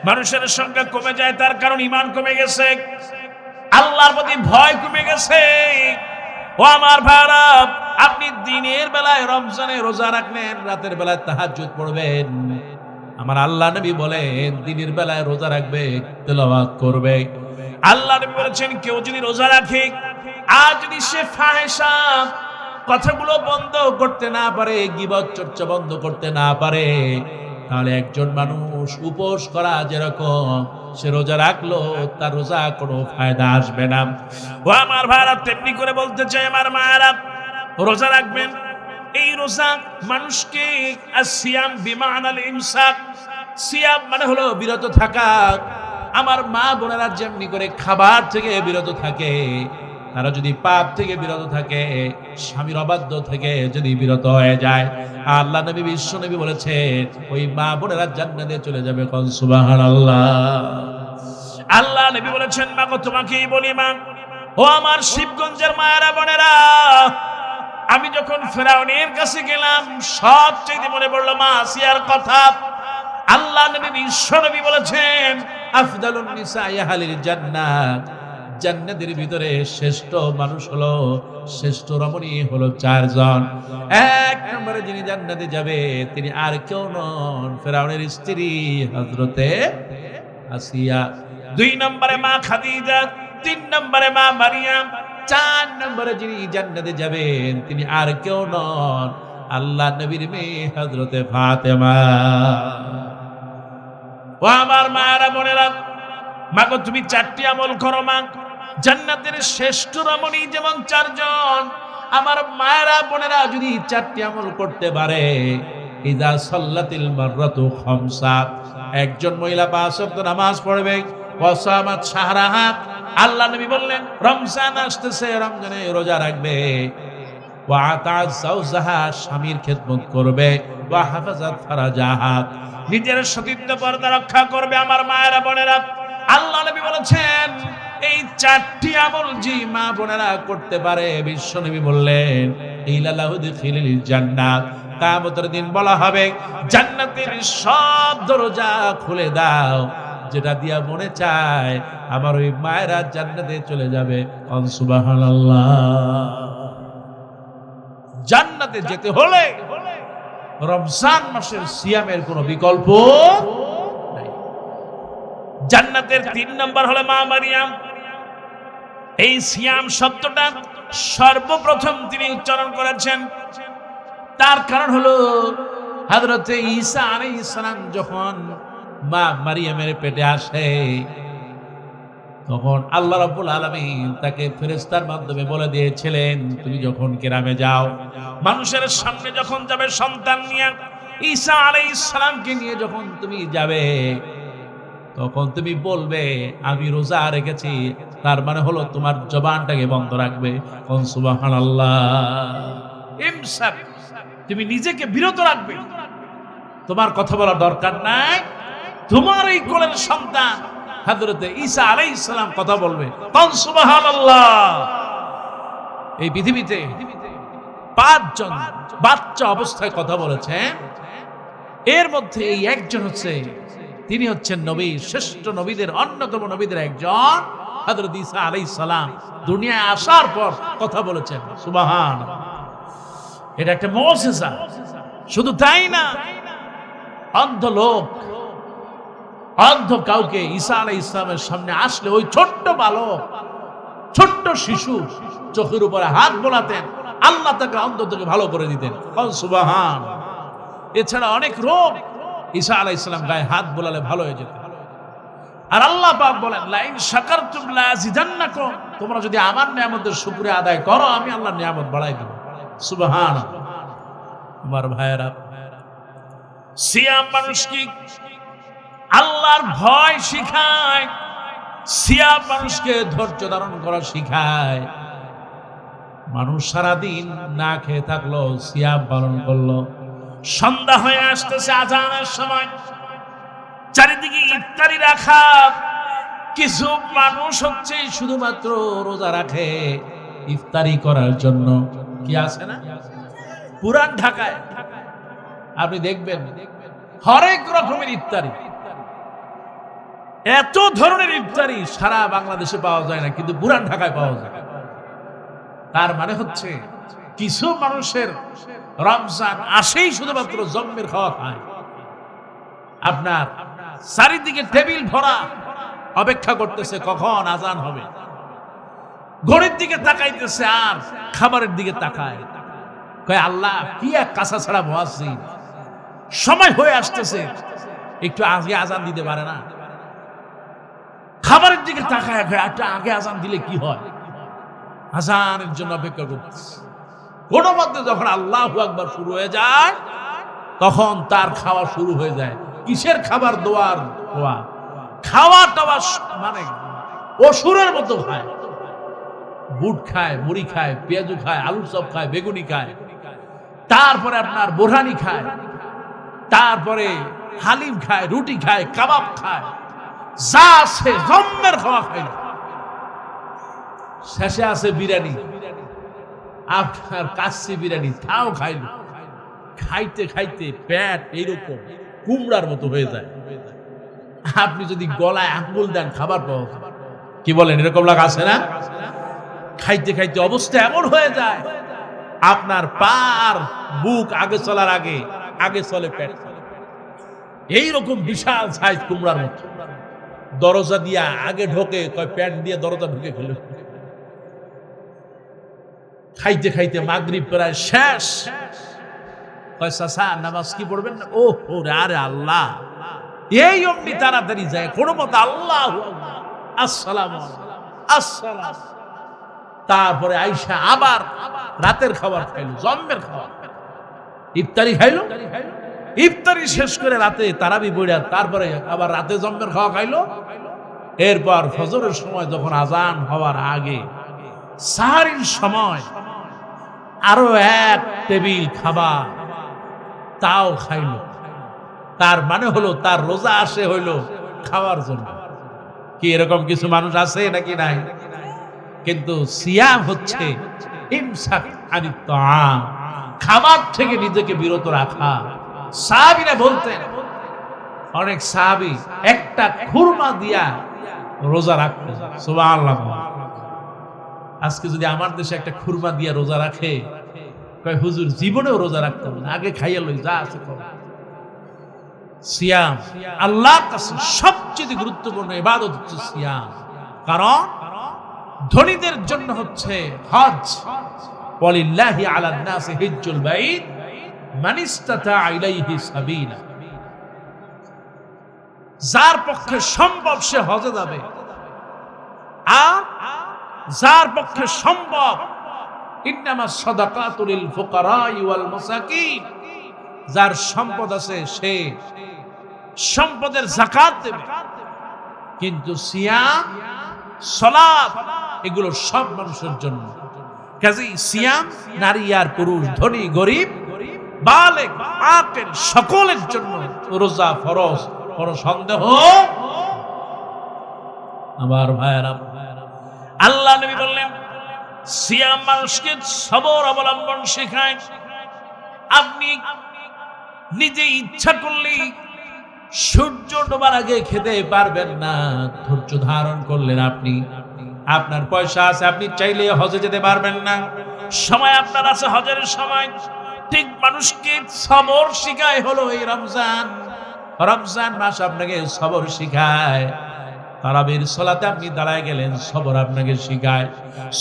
মানুষের সংখ্যা কমে যায়, তার কারণ ঈমান কমে গেছে, আল্লাহর প্রতি ভয় কমে গেছে। ও আমার ভাইরা, আপনি দিনের বেলায় রমজানে রোজা রাখলেন, রাতের বেলায় তাহাজ্জুদ পড়বেন। আমার আল্লাহ নবী বলেন, দিনের বেলায় রোজা রাখবে, তেলাওয়াত করবে। আল্লাহ নবী বলেছেন, কেউ যদি রোজা রাখে আর যদি সে ফাহিশা কথাগুলো বন্ধ করতে না পারে, গীবত চর্চা বন্ধ করতে না পারে, তাহলে একজন মানুষ উপোস করা যেরকম সে রোজা রাখলো, তার রোজা কোনো ফায়দা আসবে না। ও আমার ভাইরা, তেমনি করে বলতে চাই আমার মায়েরা, রোজা রাখবেন। এই রোজা মানুষকে আসিয়াম বিমানাল ইমসাক, সিয়াম মানে হলো বিরত থাকা। আমার মা বোনেরা যেমনি করে খাবার থেকে বিরত থাকে, তারা যদি পাপ থেকে বিরত থাকে, স্বামীর অবাধ্য থেকে যদি বিরত হয়ে যায়, আল্লাহ নবী বিশ্ব নবী বলেছেন ওই মা বোনেরা জান্নাতে চলে যাবে। কোন সুবহানাল্লাহ। আল্লাহ নবী বলেছেন, মা গো তোমাকেই বলি মা, ও আমার শিবগঞ্জের মায়েরা বোনেরা, আমি যখন ফেরাউনের কাছে গেলাম, সবচেয়ে মনে পড়লো মা আসিয়ার কথা। আল্লাহ নবী বিশ্ব নবী বলেছেন, আফদালুন নিসাই আহলিল জান্নাত, জান্নাতের ভিতরে শ্রেষ্ঠ মানুষ হলো, শ্রেষ্ঠ রমণী হলো 4 জন। 1 নম্বরে যিনি জান্নাতে যাবে তিনি আর কেউ নন, ফেরাউনের স্ত্রী হযরতে আসিয়া। 2 নম্বরে মা খাদিজা, 3 নম্বরে মা মারিয়াম, 4 নম্বরে যিনি জান্নাতে যাবেন তিনি আর কেউ নন, আল্লাহ নবীর মেয়ে হযরতে ফাতেমা। ও আমার মায়েরা বোনেরা, মাগো তুমি 4টি আমল করো মা, জান্নাতের শ্রেষ্ঠ রমণী যেমন 4 জন, আমার মায়েরা বোনেরা যদি 4টি আমল করতে পারে, ইযা সাল্লাতিল মাররাতু খামসা, একজন মহিলা 5 ওয়াক্ত নামাজ পড়বে, ওয়াসামাত শাহরাহা, আল্লাহ নবী বললেন রমজান আসতেছে, রমজানে রোজা রাখবে, ওয়া আতাআত যাওজাহা, স্বামীর খেদমত করবে, ওয়া হাফাজাত ফারাজাহা, নিজের সতীত্ব পর্দা রক্ষা করবে। আমার মায়েরা বোনেরা, আল্লাহ নবী বলেছেন এই 4টি আমল যে মা বোনেরা করতে পারে, বিশ্ব নবী বললেন ইলালাহু দিখিলিল জান্নাত, কিয়ামতের দিন বলা হবে জান্নাতের সব দরজা খুলে দাও, যেটা দিয়া মনে চায় আমার ওই মায়েরা জান্নাতে চলে যাবে। সুবহানাল্লাহ। জান্নাতে যেতে হলে রমজান মাসের সিয়ামের কোনো বিকল্প নাই। জান্নাতের 3 নম্বর হলো মা মারিয়াম। এই সিয়াম শব্দটা সর্বপ্রথম তিনি উচ্চারণ করেছেন, তার কারণ হলো হযরতে ঈসা আলাইহিস সালাম যখন মা মারিয়ামের পেটে আসে, তখন আল্লাহ রাব্বুল আলামিন তাকে ফেরেশতার মাধ্যমে বলে দিয়েছিলেন, তুমি যখন গ্রামে যাও, মানুষের সামনে যখন যাবে সন্তান নিয়ে, ঈসা আলাইহিস সালামকে নিয়ে যখন তুমি যাবে, তখন তুমি বলবে আমি রোজা রেখেছি, তার মানে হলো তোমার জবানটাকে বন্ধ রাখবে। সুবহানাল্লাহ। ইমসাক, তুমি নিজেকে বিরত রাখবে। তোমার কথা বলার দরকার নাই। তোমার এই কোলের সন্তান হযরতে ঈসা আলাইহিস সালাম কথা বলবে। কোন সুবহানাল্লাহ। এই পৃথিবীতে 5 জন বাচ্চা অবস্থায় কথা বলেছেন, এর মধ্যে এই একজন হচ্ছে, তিনি হচ্ছেন নবী, শ্রেষ্ঠ নবীদের অন্যতম নবীদের একজন হযরত ঈসা আলাইহিস সালাম দুনিয়ায় আসার পর কথা বলেছেন। সুবহানাল্লাহ। এটা একটা মুজিজা। শুধু তাই না, অন্ধ লোক, অন্ধ কাউকে ঈসা আলাইহিস সালামের সামনে আসলে ওই ছোট্ট বালক, ছোট্ট শিশু চোখের উপরে হাত বোলাতেন, আল্লাহ তাকে অন্ধ থেকে ভালো করে দিতেন। সুবহানাল্লাহ। এছাড়া অনেক রোগ ঈসা আলাইহিস সালাম গায়ে হাত বোলালে ভালো হয়ে যেত। আর আল্লাহ পাক বলেন, লাইন শাকারতুম লাযিদান্নাকুম, তোমরা যদি আমার নিয়ামতের শুকরিয়া আদায় করো আমি আল্লাহর নিয়ামত বাড়াই দেব। সুবহানাল্লাহ। আমার ভাইয়েরা, সিয়াম মানুষকে আল্লাহর ভয় শিখায়, সিয়াম মানুষকে ধৈর্য ধারণ করা শিখায়। মানুষ সারাদিন না খেয়ে থাকলো, সিয়াম পালন করলো, সন্ধ্যা হয়ে আসতেছে আজানের সময়, চারিদিকে ইফতারি রাখা। কিছু মানুষ হচ্ছে শুধুমাত্র রোজা রাখে ইফতারি করার জন্য। কি আছে না পুরান ঢাকায় আপনি দেখবেন হরেক রকমের ইফতারি, এত ধরনের ইফতারি সারা বাংলাদেশে পাওয়া যায় না, কিন্তু পুরান ঢাকায় পাওয়া যায়। তার মানে হচ্ছে কিছু মানুষের রমজান আসেই শুধুমাত্র জম্মের খাওয়া খায়। আপনার চারিদিকে টেবিল ভরা, অপেক্ষা করতেছে কখন আজান হবে, ঘড়ির দিকে তাকাইতেছে আর খাবারের দিকে তাকায়, কয় আল্লাহ কি এক কাঁচা ছাড়া মুয়াজ্জিন, সময় হয়ে আসতেছে, একটু আগে আজান দিতে পারে না। খাবারের দিকে তাকায়, একটা আগে আজান দিলে কি হয়, আজানের জন্য অপেক্ষা করতেছে। কোন মধ্যে যখন আল্লাহু আকবার শুরু হয়ে যায় তখন তার খাওয়া শুরু হয়ে যায়। কিসের খাবার? দোয়ার দোয়া। খাওয়া টাওয়া মানে অসুরের মতো খায়, বুট খায়, মুড়ি খায়, পেঁয়াজু খায়, আলুর চপ খায়, বেগুনি খায়, তারপরে আপনার বোরহানি খায়, তারপরে হালিম খায়, রুটি খায়, কাবাব খায়, যা আছে জম্মের খাওয়া খায়। শেষে আছে বিরিয়ানি, আপনার কাচ্চি বিরিয়ানি, তাও খাইল। খাইতে খাইতে পেট এইরকম কুমড়ার মতো হয়ে যায়। আপনি যদি গলায় আঙ্গুল দেন খাবার পাওয়া যায়। কি বলেন, এরকম লাগা আছে না? খাইতে খাইতে অবস্থা এমন হয়ে যায় আপনার পার বুক আগে চলার আগে আগে চলে পেট। এইরকম বিশাল সাইজ কুমড়ার মতো। দরজা দিয়া আগে ঢোকে, কয় পেট দিয়ে দরজা ঢুকে ফেল। খাইতে খাইতে মাগরিব প্রায় শেষ, কয় চাচা নামাজ কি পড়বেন না? ও আরে আল্লাহ, এই অমনি তাড়াতাড়ি যায় কোনো মতো আল্লাহু আকবার, আসসালামু আসসালাম। তারপরে আইসা আবার রাতের খাবার খাইলো, জম্মের খাবার, ইফতারি খাইলো। ইফতারি শেষ করে রাতে তারাবি পড়া তারপরে আবার রাতে জম্মের খাওয়া খাইলো। এরপর ফজরের সময় যখন আজান হওয়ার আগে সাহারির সময় আরো এক টেবিল খাবার, তাও খাইলো। তার মানে হলো তার রোজা আসে হইলো খাওয়ার জন্য। কি এরকম কিছু মানুষ আছে নাকি নাই? কিন্তু সিয়াম হচ্ছে ইমসাক আনিত তাআম, খাবার থেকে নিজেকে বিরত রাখা। সাহাবীরা বলতেন, অনেক সাহাবী একটা খুরমা দিয়া রোজা রাখতেন। সুবহানাল্লাহ। আজকে যদি আমার দেশে একটা খুরমা দিয়া রোজা রাখে, কয় হুজুর জীবনেও রোজা রাখতে হবে না, আগে খাইয়া লই, যা আছে খাও। সিয়াম আল্লাহর কাছে সবচেয়ে গুরুত্বপূর্ণ ইবাদত হচ্ছে সিয়াম। কারণ ধনীদের জন্য হচ্ছে হজ, ওয়ালিল্লাহি আলান নাসি হিজ্জুল বাইত মান ইসতাতা ইলাইহি সাবিলা। যার পক্ষে সম্ভব সে হজে যাবে, আর যার পক্ষে সম্ভব ইন্নামাস সাদাকাতু লিল ফুকারাই ওয়াল মাসাকিন, যার সম্পদ আছে সে সম্পদের যাকাত দেবে। কিন্তু সিয়াম, সালাত এগুলো সব মানুষের জন্য। কাজেই সিয়াম নারী আর পুরুষ, ধনী গরিব বালেগ আকিল সকলের জন্য রোজা ফরজ, কোন সন্দেহ। আমার ভাইয়েরা, আল্লাহ নবী বললেন সিয়াম মানুষকে সবর অবলম্বন শেখায়। আপনি নিজে ইচ্ছা করলেই সূর্য ডোবার আগে খেতে পারবেন না, ধৈর্য ধারণ করলেন আপনি। আপনার পয়সা আছে, আপনি চাইলে হজে যেতে পারবেন না, সময় আপনার আছে হজের সময়। ঠিক মানুষকে সবর শিখায় হলো এই রমজান। রমজান মাস আপনাকে সবর শিখায়। তারাবির সালাতে আপনি দাঁড়ায় গেলেন, সবর আপনাকে শিখায়।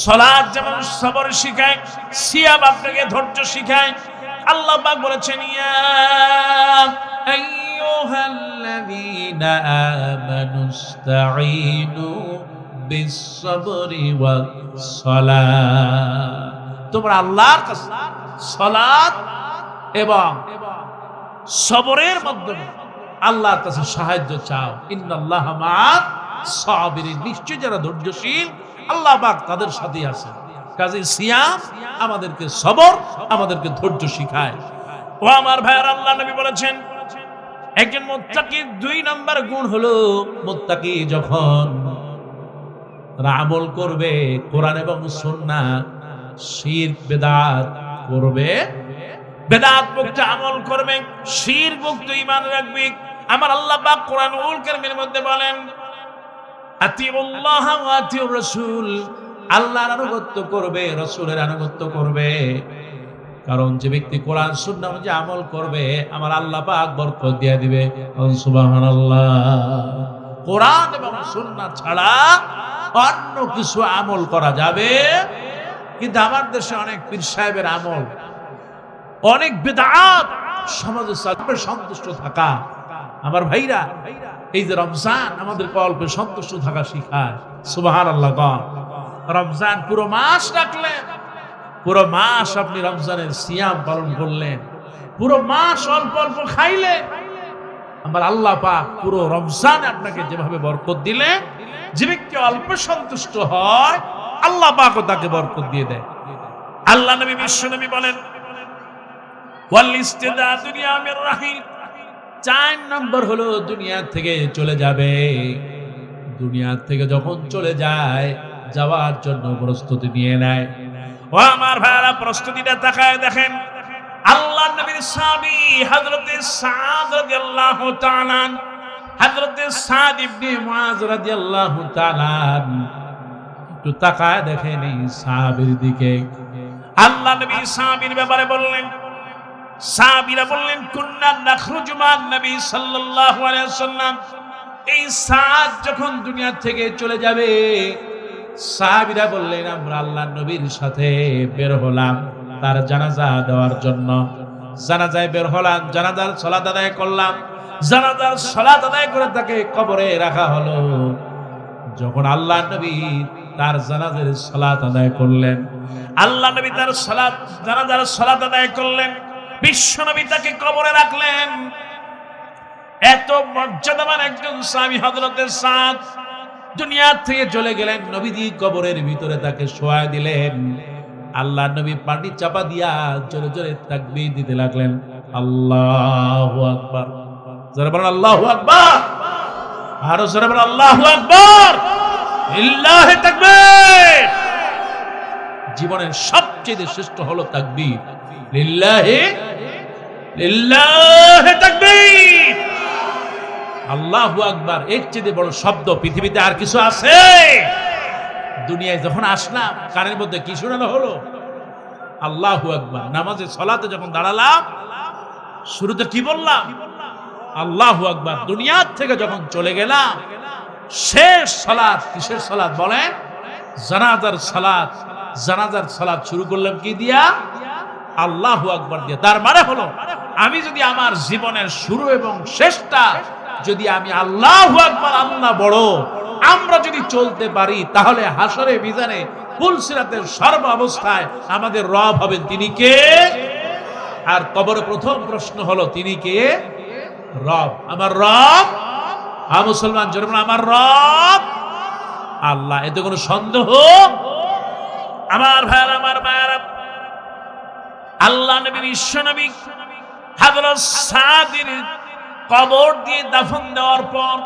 সালাত যেমন সবর শিখায়, সিয়াম আপনাকে ধৈর্য শিখায়। আল্লাহ পাক বলেছেন ইয়া আইয়ুহাল্লাযীনা আমানুস্তাঈনু বিস-সাবরি ওয়াস-সালাত। তোমরা আল্লাহর কাছে সালাত এবং সবরের মাধ্যমে আল্লাহর কাছে সাহায্য চাও। ইন্নাল্লাহা মা'আস সাবিরিন, নিশ্চয় যারা ধৈর্যশীল আল্লাহ পাক তাদের সাথে আছে। কাজে সিয়াম আমাদেরকে সবর, আমাদেরকে ধৈর্য শিখায়। ও আমার ভাইয়ের, আল্লাহ নবী বলেছেন একজন মুত্তাকির 2 নাম্বার গুণ হলো মুত্তাকি যখন আমল করবে কোরআন এবং সুন্নাহ, শিরক বেদাত করবে, বেদাত মুক্ত আমল করবে, শিরক মুক্ত ঈমান রাখবে। আমার আল্লাহ পাক কোরআনুল কারীমের মধ্যে বলেন আতিউল্লাহ ওয়া আতিউর রাসূল, আল্লাহর আনুগত্য করবে, রাসূলের আনুগত্য করবে। কারণ যে ব্যক্তি কোরআন সুন্নাহ অনুযায়ী আমল করবে আমার আল্লাহ পাক বরকত দিয়ে দিবে। সুবহানাল্লাহ। কোরআন এবং সুন্নাহ ছাড়া অন্য কিছু আমল করা যাবে, কিন্তু আমার দেশে অনেক পীর সাহেবের আমল, অনেক বিদআত সমাজের সাথে সন্তুষ্ট থাকা। আমার ভাইরা, এই যে রমজান আমাদের অল্পে সন্তুষ্ট থাকা শিখায়। সুবহানাল্লাহ। রমজান পুরো মাস রাখলেন, পুরো মাস আপনি রমজানের সিয়াম পালন করলেন, পুরো মাস অল্প অল্প খাইলেন। আমার আল্লাহ পাক পুরো রমজানে আপনাকে যেভাবে বরকত দিলেন, যে ব্যক্তি অল্প সন্তুষ্ট হয় আল্লাহ পাকও তাকে বরকত দিয়ে দেয়। আল্লাহ নবী বিশ্বনবী বলেন ওয়াল ইস্তিদাদু লিয়ামির রাহিল, 4 নম্বর হলো দুনিয়া থেকে চলে যাবে। দুনিয়া থেকে যখন চলে যায়, যাওয়ার জন্য প্রস্তুতি নিয়ে নেয়। ও আমার ভাইরা, প্রস্তুতিটা তাকায় দেখেন। আল্লাহ নবীর সাহাবী হযরতে সাদ রাদিয়াল্লাহু তাআলা, হযরতে সাদ ইবনে মুআয রাদিয়াল্লাহু তাআলা, একটু তাকায় দেখেন এই সাহাবীর দিকে। আল্লাহ নবী সাহাবীর ব্যাপারে বললেন, সাহাবীরা বললেন কুন্না নাখরুজু মান নবী সাল্লাল্লাহু আলাইহি ওয়াসাল্লাম। এই সাদ যখন দুনিয়া থেকে চলে যাবে, সাহাবীরা বললেন আমরা আল্লাহর নবীর সাথে বের হলাম তার জানাজা দেওয়ার জন্য। জানাজায় বের হলাম, জানাজার সালাত আদায় করলাম, জানাজার সালাত আদায় করে তাকে কবরে রাখা হলো। যখন আল্লাহর নবী তার জানাজার সালাত আদায় করলেন, আল্লাহ নবী তার সালাত জানাজার সালাত আদায় করলেন, বিশ্ব নবী তাকে কবরে রাখলেন। এত মর্যাদাবান একজন সাহাবী হযরতে সাদ দুনিয়া থেকে চলে গেলেন, নবীজি কবরের ভিতরে তাকে শোয়া দিলেন। আল্লাহ নবী পানি চাপা দিয়া জোরে জোরে তাকবীর দিতে লাগলেন, আল্লাহু আকবার। জোরে বলেন আল্লাহু আকবার। আরো জোরে বলেন আল্লাহু আকবার। লিল্লাহি তাকবীর। জীবনের সবচেয়ে শ্রেষ্ঠ হলো তাকবীর। লিল্লাহি লিল্লাহি তাকবীর। আল্লাহু আকবার, এর চেয়ে বড় শব্দ পৃথিবীতে আর কিছু আছে? দুনিয়ায় যখন আসলাম কানের মধ্যে কি শোনানো হলো? আল্লাহু আকবার। নামাজে সালাতে যখন দাঁড়ালাম শুরুতে কি বললাম? আল্লাহু আকবার। দুনিয়া থেকে যখন চলে গেলাম শেষ সালাত, কিসের সালাত বলেন? জানাজার সালাত। জানাজার সালাত শুরু করলাম কি দিয়া? আল্লাহু আকবার দিয়া। তার মানে হলো আমি যদি আমার জীবনের শুরু এবং শেষটা যদি আমি আল্লাহু আকবার, আল্লাহ বড়, আমরা যদি চলতে পারি তাহলে হাসরে মিজানে পুলসিরাতের সর্ব অবস্থায় আমাদের রব হবেন তিনি কে? আর কবরে প্রথম প্রশ্ন হলো তিনি কে? রব। আমার রব। মুসলমান জোরে বলেন আমার রব আল্লাহ। এতে কোনো সন্দেহ? আমার ভাইরা, আমার মায়েরা, আল্লাহ নবী বিশ্ব নবী হযরত সাদির কবর দিয়ে দাফন দেওয়ার পর,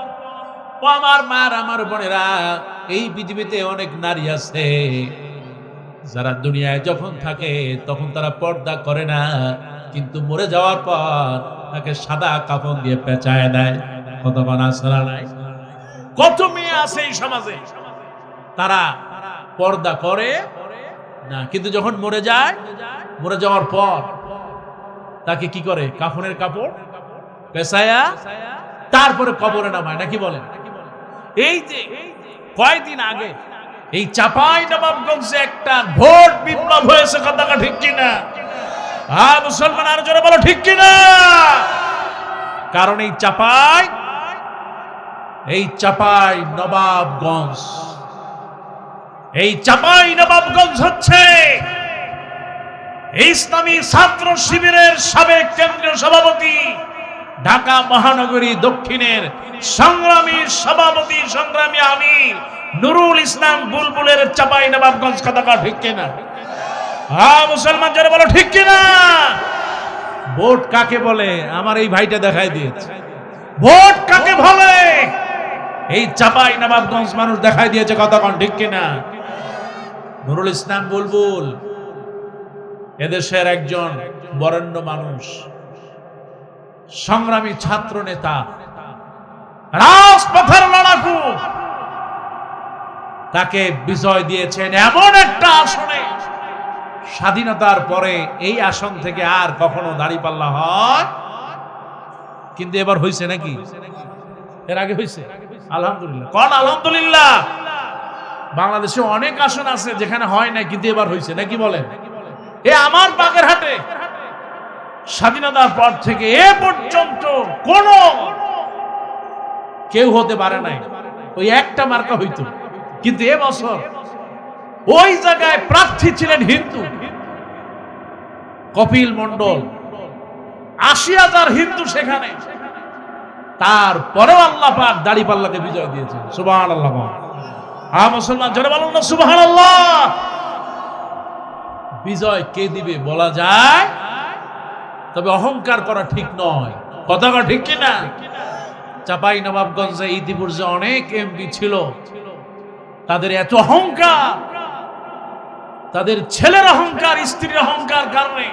ও আমার মার, আমার বোনেরা, এই পৃথিবীতে অনেক নারী আছে যারা দুনিয়ায় যখন থাকে তখন তারা পর্দা করে না, কিন্তু মরে যাওয়ার পর তাকে সাদা কাফন দিয়ে পেঁচায় দেয়। কতক্ষণ আসরা নাই? কত মেয়ে আছে এই সমাজে তারা পর্দা করে না, কিন্তু যখন মরে যায়, মরে যাওয়ার পর তাকে কি করে? কাফনের কাপড় পেঁচায়া তারপরে কবরে নামায়, নাকি বলেন? এই যে কয়দিন আগে এই চাপাই নবাবগঞ্জে একটা ভোট বিপ্লব হয়েছে, কথাটা ঠিক কিনা? হ্যাঁ মুসলমান, আর জোরে বলো ঠিক কিনা? কারণ এই চাপাই নবাবগঞ্জ, এই চাপাই নবাবগঞ্জ হচ্ছে ইসলামী ছাত্র শিবিরের সাবেক কেন্দ্রীয় সভাপতি, ঢাকা মহানগরী দক্ষিণের সংগ্রামী সভাপতি, সংগ্রামী আমির নুরুল ইসলাম বুলবুলের চাপাই নবাবগঞ্জ। কথা ঠিক কিনা? হ্যাঁ মুসলমান, জোরে বলো ঠিক কিনা? ভোট কাকে বলে আমার এই ভাইটা দেখাই দিয়েছে। ভোট কাকে বলে এই চাপাই নবাবগঞ্জ মানুষ দেখাই দিয়েছে। কথা ঠিক কিনা? নুরুল ইসলাম বুলবুল এদেশের একজন বরেণ্য মানুষ, সংগ্রামী ছাত্র নেতা, রাজপথের লড়াকু। তাকে বিজয় দিয়েছেন এমন একটা আসনে, স্বাধীনতার পরে এই আসন থেকে আর কখনো দাঁড়িপাল্লা হয় কিন্তু এবার হয়েছে নাকি? এর আগে হয়েছে? আলহামদুলিল্লাহ। কোন আলহামদুলিল্লাহ? বাংলাদেশে অনেক আসন আছে যেখানে হয় না, কিন্তু এবার হয়েছে, নাকি বলেন? এ আমার বাগেরহাটে স্বাধীনতার পর থেকে এ পর্যন্ত কোন কেউ হতে পারে নাই, ওই একটা মার্কা হইতো। কিন্তু এবছর ওই জায়গায় প্রার্থী ছিলেন হিন্দু, কপিল মন্ডল, ৮০,০০০ হিন্দু সেখানে। তারপরেও আল্লাহ পাক দাড়িপাল্লাকে বিজয় দিয়েছেন। সুবহানাল্লাহ। হ্যাঁ মুসলমান, জোরে বলুন না সুবহানাল্লাহ। বিজয় কে দিবে বলা যায়, তবে অহংকার করা ঠিক নয়। কথাটা ঠিক কিনা? চাপাই নবাবগঞ্জে ইতিপূর্বে অনেক এমপি ছিল, তাদের এত অহংকার, তাদের ছেলের অহংকার, স্ত্রীর অহংকার কারণে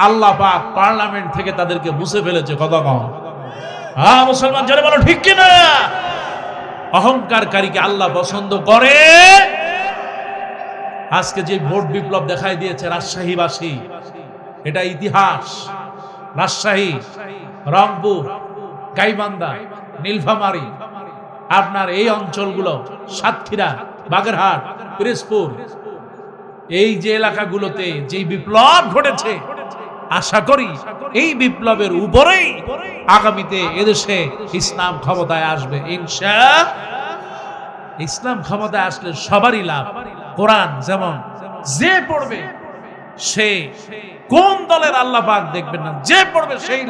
আল্লাহ পাক পার্লামেন্ট থেকে তাদেরকে মুছে ফেলেছে। কথা কম। হ্যাঁ মুসলমান, জোরে বলো ঠিক কিনা? অহংকারকারীকে আল্লাহ পছন্দ করে। আজকে যে ভোট বিপ্লব দেখাই দিয়েছে রাজশাহীবাসী, এটা ইতিহাস। রাজশাহী, রংপুর, গাইবান্ধা, নীলফামারী, আপনার এই অঞ্চলগুলো, সাতক্ষীরা, বাগেরহাট, পিরোজপুর, এই যে এলাকাগুলোতে যে বিপ্লব ঘটেছে, আশা করি এই বিপ্লবের উপরেই আগামীতে এদেশে ইসলাম ক্ষমতায় আসবে ইনশাআল্লাহ। ইসলাম ক্ষমতায় আসলে সবারই লাভ। কোরআন যেমন যে পড়বে সে কোন দলের আল্লাহ পাক দেখবেন না, যে পড়বে সেই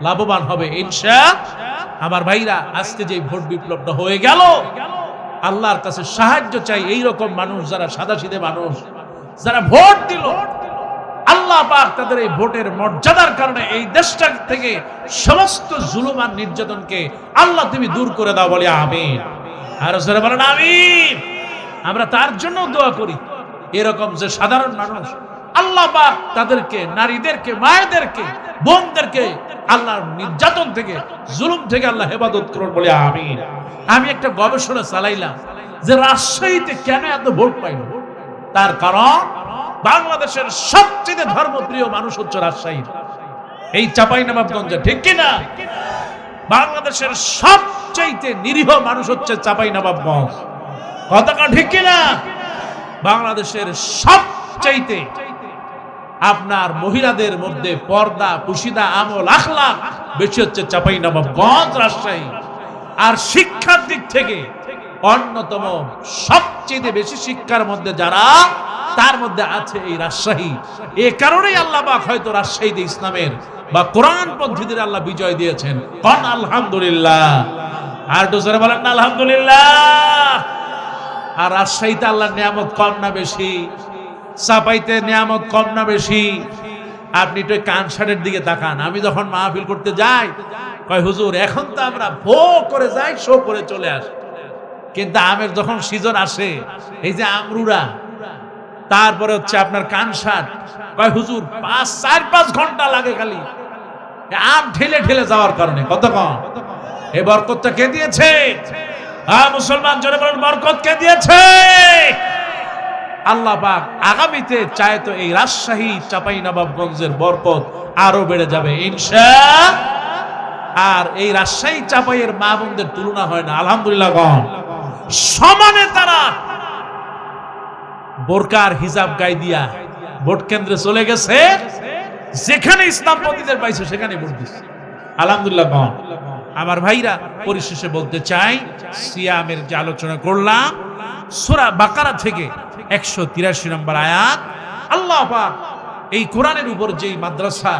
লাভবান হবে ইনশাআল্লাহ। আমার ভাইরা, আজকে যে ভোট বিপ্লবটা হয়ে গেল, আল্লাহর কাছে সাহায্য চাই এই রকম মানুষ যারা সাদাসিধে মানুষ, যারা ভোট দিল, আল্লাহ পাক তাদের এই ভোটের মর্যাদার কারণে এই দেশটা থেকে সমস্ত জুলুম আর নির্যাতনকে আল্লাহ তুমি দূর করে দাও, বলি আমিন। আর জোরে বলেন আমিন। আমরা তার জন্য দোয়া করি, এরকম যে সাধারণ মানুষ আল্লাহ পাক তাদেরকে, নারীদেরকে, মায়েদেরকে, বোনদেরকে আল্লাহর নির্যাতন থেকে, জুলুম থেকে আল্লাহ হেফাজত করুন, বলি আমিন। আমি একটা গবেষণা চালাইলাম যে রাজশাহীতে কেন এত ভোট পাইল। তার কারণ বাংলাদেশের সবচেয়ে ধর্মপ্রিয় মানুষ হচ্ছে রাজশাহী, এই চাঁপাইনবাবগঞ্জে, ঠিক কিনা? বাংলাদেশের সবচেয়ে নিরীহ মানুষ হচ্ছে চাঁপাইনবাবগঞ্জ। কথাটা ঠিক কিনা? বাংলাদেশের সবচেয়ে আপনার মহিলাদের মধ্যে পর্দা, পুশিদা, আমল, আখলাক বেশি হচ্ছে চাঁপাইনবাবগঞ্জ, রাজশাহী। আর শিক্ষার দিক থেকে অন্যতম সবচেয়ে বেশি শিক্ষার মধ্যে যারা, তার মধ্যে আছে এই রাজশাহী। এ কারণেই আল্লাহ পাক হয়তো রাজশাহীতে ইসলামের বা কোরআন পন্থীদের আল্লাহ বিজয় দিয়েছেন। কোন আলহামদুলিল্লাহ। আর দোসরে বলেন না আলহামদুলিল্লাহ। আর রাজশাহীতে আল্লাহর নিয়ামত কম না বেশি? চাপাইতে নিয়ামত কম না বেশি? আপনি একটু কান শার্টের দিকে তাকান। আমি যখন মাহফিল করতে যাই, কয় হুজুর এখন তো আমরা ভো করে যাই, শো করে চলে আসি, কিন্তু আমের যখন সিজন আসে, এই যে আমরুরা, তারপরে হচ্ছে আপনার কান শার্ট, কয় হুজুর 4-5 ঘন্টা লাগে খালি আম ঠেলে ঠেলে যাওয়ার কারণে। কতক্ষণ? এই বরকতটা কে দিয়েছে? মুসলমান জোরে বলেন, বরকত কে দিয়েছে? আল্লাহ পাক। আগামীতে চায় তো এই রাজশাহী চাঁপাইনবাবগঞ্জের বরকত আরো বেড়ে যাবে ইনশাআল্লাহ। আর এই রাজশাহী চাঁপাইয়ের মা বোনদের তুলনা হয় না, আলহামদুলিল্লাহ। সমানে তারা বোরকার হিজাব গায়ে দিয়া ভোট কেন্দ্রে চলে গেছে, যেখানে ইসলামপন্থীদের পাইছে সেখানে ভোট দিচ্ছে, আলহামদুলিল্লাহ। আমার ভাইরা, পরিশেষে বলতে চাই, সিয়ামের যে আলোচনা করলাম, সূরা বাকারা থেকে 183 নম্বর আয়াত, আল্লাহ পাক এই কোরআনের উপর যেই মাদ্রাসা,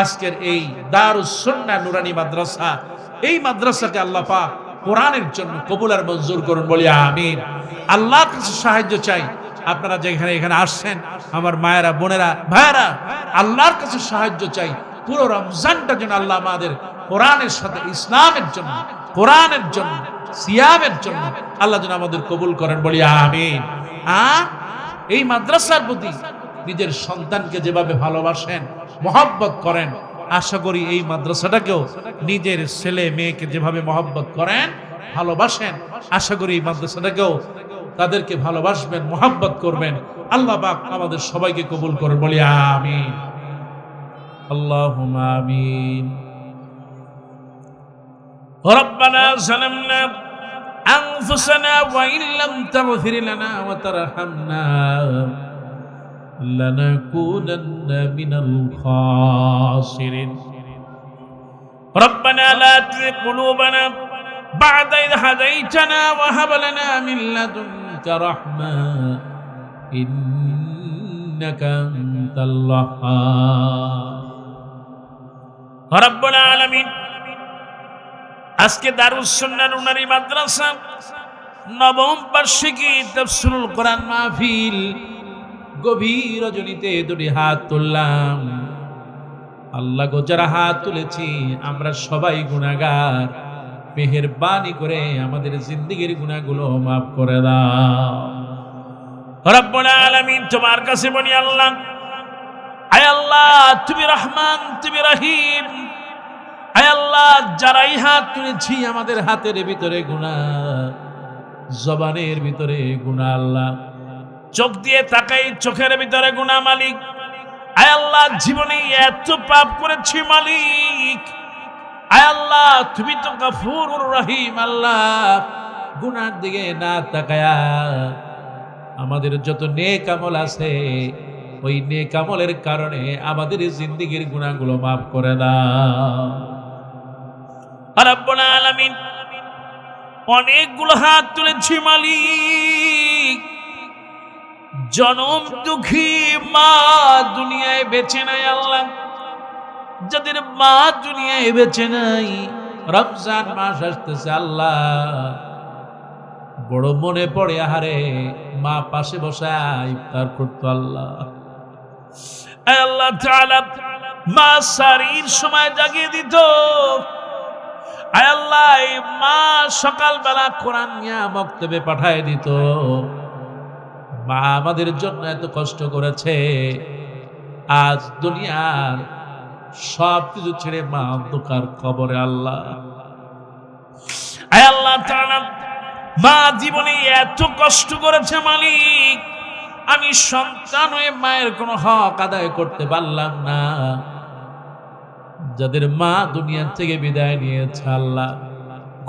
আজকের এই দারুস সুন্নাহ নুরানি মাদ্রাসা, এই মাদ্রাসাকে আল্লাহ পাক কোরআনের জন্য কবুল আর মঞ্জুর করুন, বলি আমিন। আল্লাহর কাছে সাহায্য চাই। আপনারা যেখানে এখানে আসছেন, আমার মায়েরা, বোনেরা, ভাইয়েরা, আল্লাহর কাছে সাহায্য চাই, পুরো রমজানটা যেন আল্লাহ আমাদের কোরআনের সাথে, ইসলামের জন্য, কোরআনের জন্য, সিয়ামের জন্য আল্লাহ যেন আমাদের কবুল করেন, বলি আমিন। আর এই মাদ্রাসার প্রতি নিজের সন্তানকে যেভাবে ভালোবাসেন, মহব্বত করেন, আশা করি এই মাদ্রাসাটাকেও নিজের ছেলে মেয়েকে যেভাবে মহব্বত করেন, ভালোবাসেন, আশা করি এই মাদ্রাসাটাকেও তাদেরকে ভালোবাসবেন, মহব্বত করবেন। আল্লাহ পাক আমাদের সবাইকে কবুল করেন, বলি আমিন, আল্লাহুম্মা আমিন। রব্বানা যালামনা আনফুসানা ওয়া ইল্লাম তাগফির লানা ওয়া তারহামনা লানাকুনান্না মিনাল খাসিরিন। রব্বানা লা তুযিগ কুলুবানা বা'দা ইয হাদাইতানা ওয়া হাব লানা মিন লাদুনকা রাহমা ইন্নাকা আনতাল ওয়াহ্হাব। রব্বুল আলামিন, আজকে দারুস সুন্নাহ নুরানি মাদ্রাসা নবম বার্ষিকী তাফসীরুল কোরআন মাহফিল, গভীর রজনীতে দুটি হাত তুললাম। আল্লাহ গো, যারা হাত তুলেছি আমরা সবাই গুনাহগার, মেহেরবানি করে আমাদের জিন্দেগীর গুনাহগুলো মাফ করে দাও। রব্বুল আলামিন, তোমার কাছে বলি আল্লাহ, আয় আল্লাহ তুমি রহমান, তুমি রহিম। আয় আল্লাহ, যারাই হাত তুলেছি আমাদের হাতের ভিতরে গুনাহ, জবানের ভিতরে গুনাহ, আল্লাহ চোখ দিয়ে তাকাই, চোখের ভিতরে গুনাহ মালিক। আয় আল্লাহ, জীবনে এত পাপ করেছি মালিক। আয় আল্লাহ, তুমি তো গফুরুর রহিম। আল্লাহ, গুনার দিকে না তাকায়া আমাদের যত নেক আমল আছে, ওই নেক আমলের কারণে আমাদের জিন্দেগীর গুনাহগুলো মাফ করে দাও। রব্বুল আলামিন, অনেকগুলো হাত তুলেছি মালিক। জনম দুঃখী মা দুনিয়ায় বেঁচে নাই আল্লাহ, যাদের মা দুনিয়ায় বেঁচে নাই, রমজান মাস আসতেছে আল্লাহ, বড় মনে পড়ে, আহারে মা পাশে বসে ইফতার করতো আল্লাহ। আল্লাহ তাআলা মা সারির সময় জাগিয়ে দিত। আয় আল্লাহ, মা সকালবেলা কোরআন নিয়ে মক্তবে পাঠায় দিত। মা আমাদের জন্য এত কষ্ট করেছে, আজ দুনিয়ার সব কিছু ছেড়ে মা অন্ধকার কবরে। আল্লাহ, আয় আল্লাহ তাআলা, মা জীবনে এত কষ্ট করেছে মালিক, আমি সন্তান হয়ে মায়ের কোনো হক আদায় করতে পারলাম না। যাদের মা দুনিয়া থেকে বিদায় নিয়েছে আল্লাহ,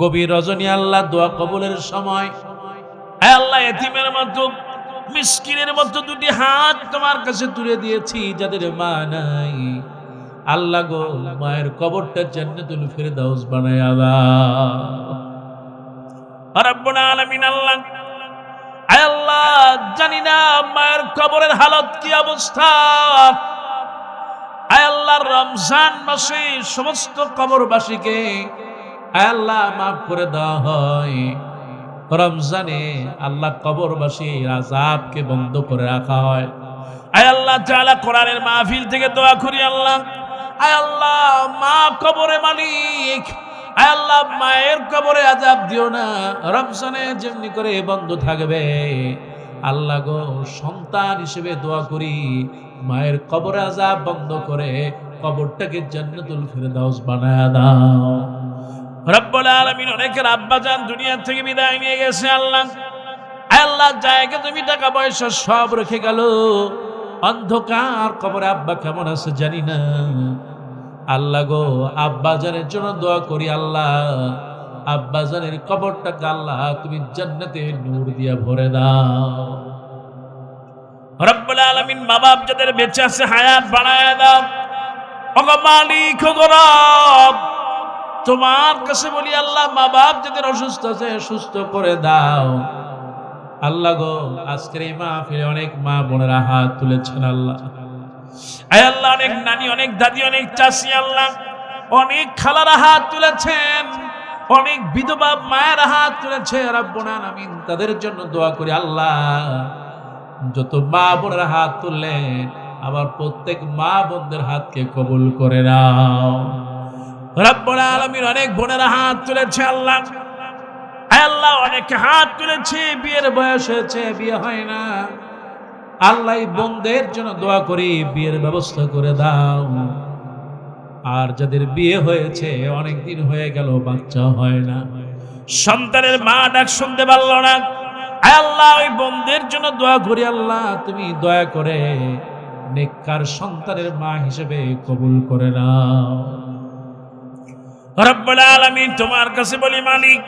গভীর রজনী আল্লাহ, দোয়া কবুলের সময়, আয় আল্লাহ, এতিমের মতো, মিসকিনের মতো দুটি হাত তোমার কাছে তুলে দিয়েছি। যাদের মা নাই আল্লাহ গো, মায়ের কবরটা জান্নাতুল ফেরদাউস বানায়া দাও। রব্বুল আলামিন, আল্লাহ, আয় আল্লাহ, জানি না মায়ের কবরের হালত কি অবস্থা। আয় আল্লাহ, রমজান মাসে সমস্ত কবরবাসীকে আয় আল্লাহ মাফ করে দেওয়া হয়। রমজানে আল্লাহ কবরবাসীর আযাবকে বন্ধ করে রাখা হয়। আয় আল্লাহ তাআলা কোরআনের মাহফিল থেকে দোয়া করি আল্লাহ, আয় আল্লাহ মা কবরে মালিক, আয় আল্লাহ মায়ের কবরে আযাব দিও না। রমজানে যেমনি করে বন্ধ থাকবে আল্লাহ গো, সন্তান হিসেবে দোয়া করি মায়ের কবরে আযাব বন্ধ করে কবরটাকে জান্নাতুল ফেরদাউস বানায়া দাও। রব্বুল আলামিন অনেকের আব্বা জান দুনিয়া থেকে বিদায় নিয়ে গেছে আল্লাহ, আল্লাহ জায়গা তুমি টাকা পয়সা সব রেখে গেল, অন্ধকার কবরে আব্বা কেমন আছে জানি না। আল্লাহ গো আব্বা জানের জন্য দোয়া করি আল্লাহ, আব্বা জানের কবরটাকে আল্লাহ তুমি জান্নাতে নূর দিয়া ভরে দাও। রব্বুল আলামিন মা বাপ যাদের বেঁচে আছে হায়াত বাড়ায়া দাও। ওগো মালিক ওগো রব, তোমার কাছে বলি আল্লাহ মা বাপ যাদের অসুস্থ আছে সুস্থ করে দাও। আল্লাহ গো আজকের এই মাহফিলে অনেক মা বোনেরা হাত তুলেছেন আল্লাহ, আয় আল্লাহ অনেক নানি অনেক দাদি অনেক চাচি আল্লাহ অনেক খালারা হাত তুলেছেন, অনেক বিধবা মায়ের হাত তুলেছে রব্বুল আলামিন তাদের জন্য দোয়া করি আল্লাহ। যত মা বোনেরা হাত তুললেন আবার প্রত্যেক মা বোনদের হাতকে কবুল করে নাও রব্বুল আলামিন। অনেক বোনেরা হাত তুলেছে আল্লাহ, আল্লাহ অনেক হাত তুলেছে বিয়ের বয়স হয়েছে বিয়ে হয় না, আল্লাহ এই বোনদের জন্য দোয়া করি বিয়ের ব্যবস্থা করে দাও। আর যাদের বিয়ে হয়েছে অনেক দিন হয়ে গেল বাচ্চা হয় না, সন্তানের মা ডাক শুনতে পারল না, আল্লাহ ওই বোনদের জন্য দোয়া করি আল্লাহ তুমি দয়া করে নেককার সন্তানের মা হিসেবে কবুল করে নাও রব্বুল আলামিন। তোমার কাছে বলি মালিক,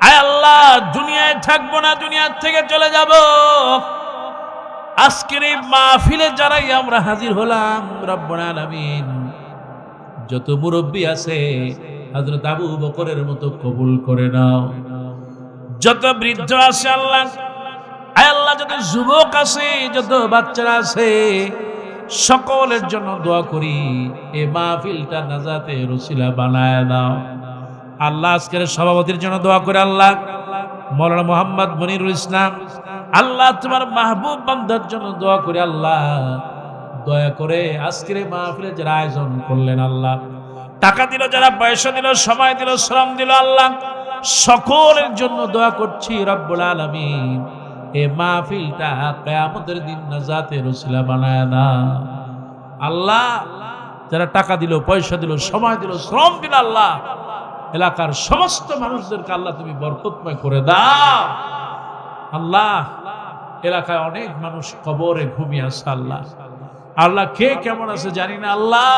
আয় আল্লাহ দুনিয়ায় থাকবো না, দুনিয়া থেকে চলে যাব। আজকের এই মাহফিলে যারাই আমরা হাজির হলাম রব্বুল আলামিন, যত মুরব্বী আছে হযরত আবু বকরের মতো কবুল করে নাও। যত বৃদ্ধ আছে আল্লাহ, আয় আল্লাহ যত যুবক আছে যত বাচ্চারা আছে সকলের জন্য দোয়া করি এই মাহফিলটা নাজাতের ওসিলা বানায় দাও আল্লাহ। আজকের সভাপতির জন্য দোয়া করে আল্লাহ, মাওলানা মুহাম্মদ মনিরুল ইসলাম আল্লাহ তোমার মাহবুব বান্দার জন্য দোয়া করে আল্লাহ, দয়া করে আজকের এই মাহফিলে যারা আয়োজন করলেন আল্লাহ, টাকা দিল যারা, পয়সা দিল, সময় দিল, শ্রম দিল আল্লাহ, সকলের জন্য দোয়া করছি রব্বুল আলামিন এই মাহফিলটা কিয়ামতের দিন নাজাতের ওসিলা বানায় দাও আল্লাহ। যারা টাকা দিল, পয়সা দিল, সময় দিল, শ্রম দিল আল্লাহ, এলাকার সমস্ত মানুষদেরকে আল্লাহ তুমি বরকতময় করে দাও আল্লাহ। এলাকায় অনেক মানুষ কবরে ঘুমিয়ে আছে আল্লাহ, আল্লাহ কে কেমন আছে জানি না আল্লাহ,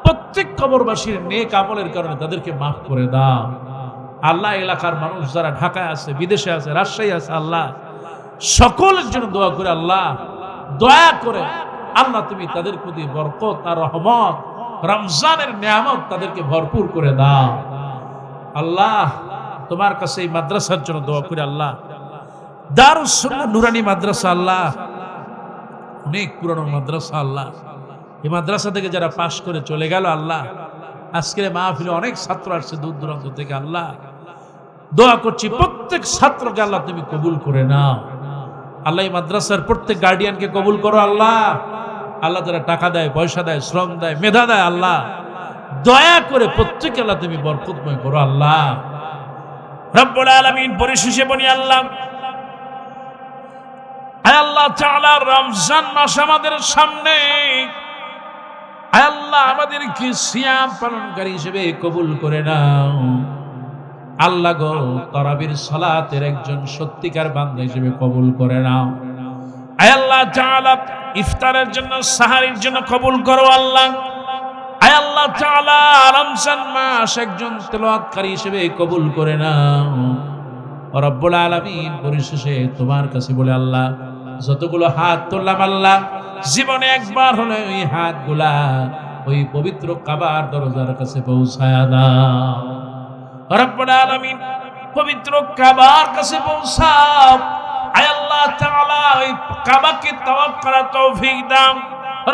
প্রত্যেক কবরবাসীর নেক আমলের কারণে তাদেরকে মাফ করে দাও আল্লাহ। এলাকার মানুষ যারা ঢাকায় আছে, বিদেশে আছে, রাজশাহী আছে আল্লাহ, সকলের জন্য দোয়া করে আল্লাহ, দয়া করে আল্লাহ তুমি তাদের প্রতি বরকত আর রহমত, রমজানের নিয়ামত তাদেরকে ভরপুর করে দাও আল্লাহ। তোমার কাছে এই মাদ্রাসার জন্য দোয়া করে আল্লাহ, দারুস সুন্নাহ নুরানি মাদ্রাসা আল্লাহ, অনেক পুরানো মাদ্রাসা আল্লাহ, এই মাদ্রাসা থেকে যারা পাশ করে চলে গেল আল্লাহ, আজকের মাহফিলে অনেক ছাত্র আসছে দূর দূরান্ত থেকে আল্লাহ, দোয়া করছি প্রত্যেক ছাত্রকে আল্লাহ তুমি কবুল করে নাও আল্লাহ। এই মাদ্রাসার প্রত্যেক গার্ডিয়ানকে কবুল করো আল্লাহ, আল্লাহ যারা টাকা দেয়, পয়সা দেয়, শ্রম দেয়, মেধা দেয় আল্লাহ, দয়া করে প্রত্যেককে আল্লাহ তুমি বরকতময় করো আল্লাহ রব্বুল আলামিন। পরিশেষে বলি আল্লাহ, আল্লাহ তাআলা রমজান মাস আমাদের সামনে, আল্লাহ আমাদেরকে সিয়াম পালনকারী হিসেবে কবুল করে নাও আল্লাহ গো। তারাবির সালাতের একজন সত্যিকার বান্দা হিসেবে কবুল করে নাও আল্লাহ তাআলা। ইফতারের জন্য, সাহারির জন্য কবুল করো আল্লাহ। আল্লাহ তাআলা রমজান মাস একজন তেলাওয়াতকারী হিসেবে কবুল করে নাও রব্বুল আলামিন। পরিশেষে তোমার কাছে বলে আল্লাহ, যতগুলো হাত তুললাম আল্লাহ, জীবনে একবার হলে ওই হাতগুলা ওই পবিত্র কাবার দরজার কাছে পৌঁছায়া দাও রব্বুল আলামিন। পবিত্র কাবার কাছে পৌঁছাও আয় আল্লাহ তাআলা, ওই কাবাকে তাওয়াফ করার তৌফিক দাও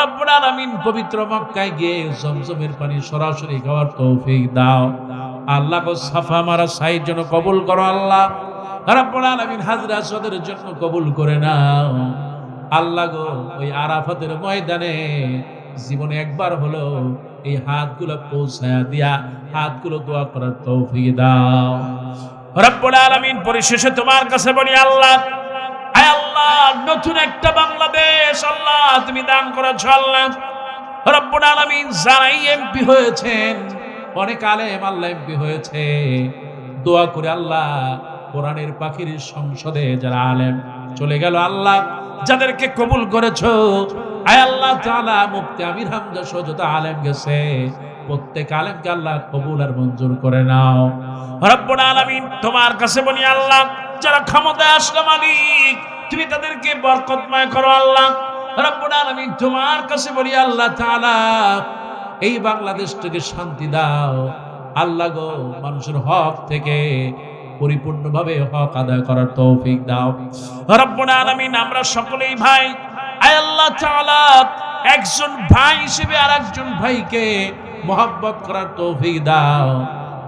রব্বুল আলামিন। পবিত্র মক্কায় গিয়ে জমজমের পানি সরাসরি খাওয়ার তৌফিক দাও আল্লাহ গো। সাফা মারা সাইয়ের জন্য কবুল করো আল্লাহ রব্বুল আলামিন। হাজরে আসওয়াদের জন্য কবুল করে নাও আল্লাহ গো ওই আরাফাতের ময়দানে জীবনে একবার হলো এই হাতগুলো পৌঁছায়া দিয়া হাতগুলো দোয়া করার তৌফিক দাও রব্বুল আলামিন। পরিশেষে তোমার কাছে বলি আল্লাহ, আয় আল্লাহ, নতুন একটা বাংলাদেশ আল্লাহ তুমি দান করেছো আল্লাহ রব্বুল আলামিন। যারাই এমপি হয়েছেন, অনেক আলেম আল্লাহ এমপি হয়েছে, দোয়া করে আল্লাহ কোরআনের পাখির সংসদে যারা আলেম চলে গেল আল্লাহ, যাদেরকে কবুল করেছো আয় আল্লাহ তাআলা, মুফতি আমির হামজা সহ যত আলেম গেছে প্রত্যেক আলেমকে আল্লাহ কবুল আর মঞ্জুর করে নাও রব্বুল আলামিন। তোমার কাছে বলি আল্লাহ, যারা ক্ষমতায় আসলো মালিক তুমি তাদেরকে বরকতময় করো আল্লাহ রব্বুল আলামিন। তোমার কাছে বলি আল্লাহ তাআলা, এই বাংলাদেশটাকে শান্তি দাও আল্লাহ গো, মানুষের হক থেকে পরিপূর্ণভাবে হক আদায় করার তৌফিক দাও রব্বুল আলামিন। আমরা সকলেই ভাই, আয় আল্লাহ তাআলা, একজন ভাই হিসেবে আরেকজন ভাইকে মহব্বত করার তৌফিক দাও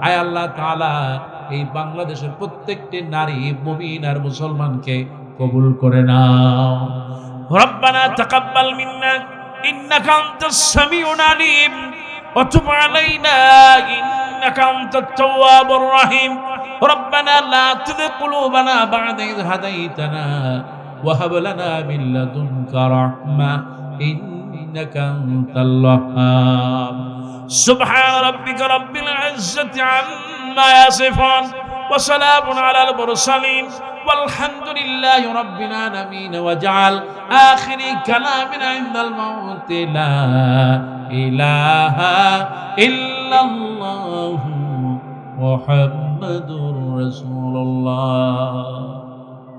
আয় আল্লাহ তাআলা। এই বাংলাদেশের প্রত্যেকটি নারী মুমিন আর মুসলমানকে কবুল করে নাও রব্বানা তাকাব্বাল মিন্না ইন্নাকা আনতাস সামিউল আলিম ওয়া তুব আলাইনা ইন্নাকা আনতাত তাওয়াবুর রহিম। রব্বানা লা তুযিগ কুলুবানা বা'দা ইয হাদাইতানা ওয়া হাব লানা মিন লাদুনকা রাহমা ইন্নাকা আনতাল ওয়াহ্হাব। সুবহান রাব্বিকা রাব্বিল ইজ্জাতি আম্মা ইয়াসিফুন ওয়া সালামুন আলাল মুরসালিন والحمد لله رب العالمين واجعل آخر كلامنا عند الموت لا إله إلا الله محمد رسول الله.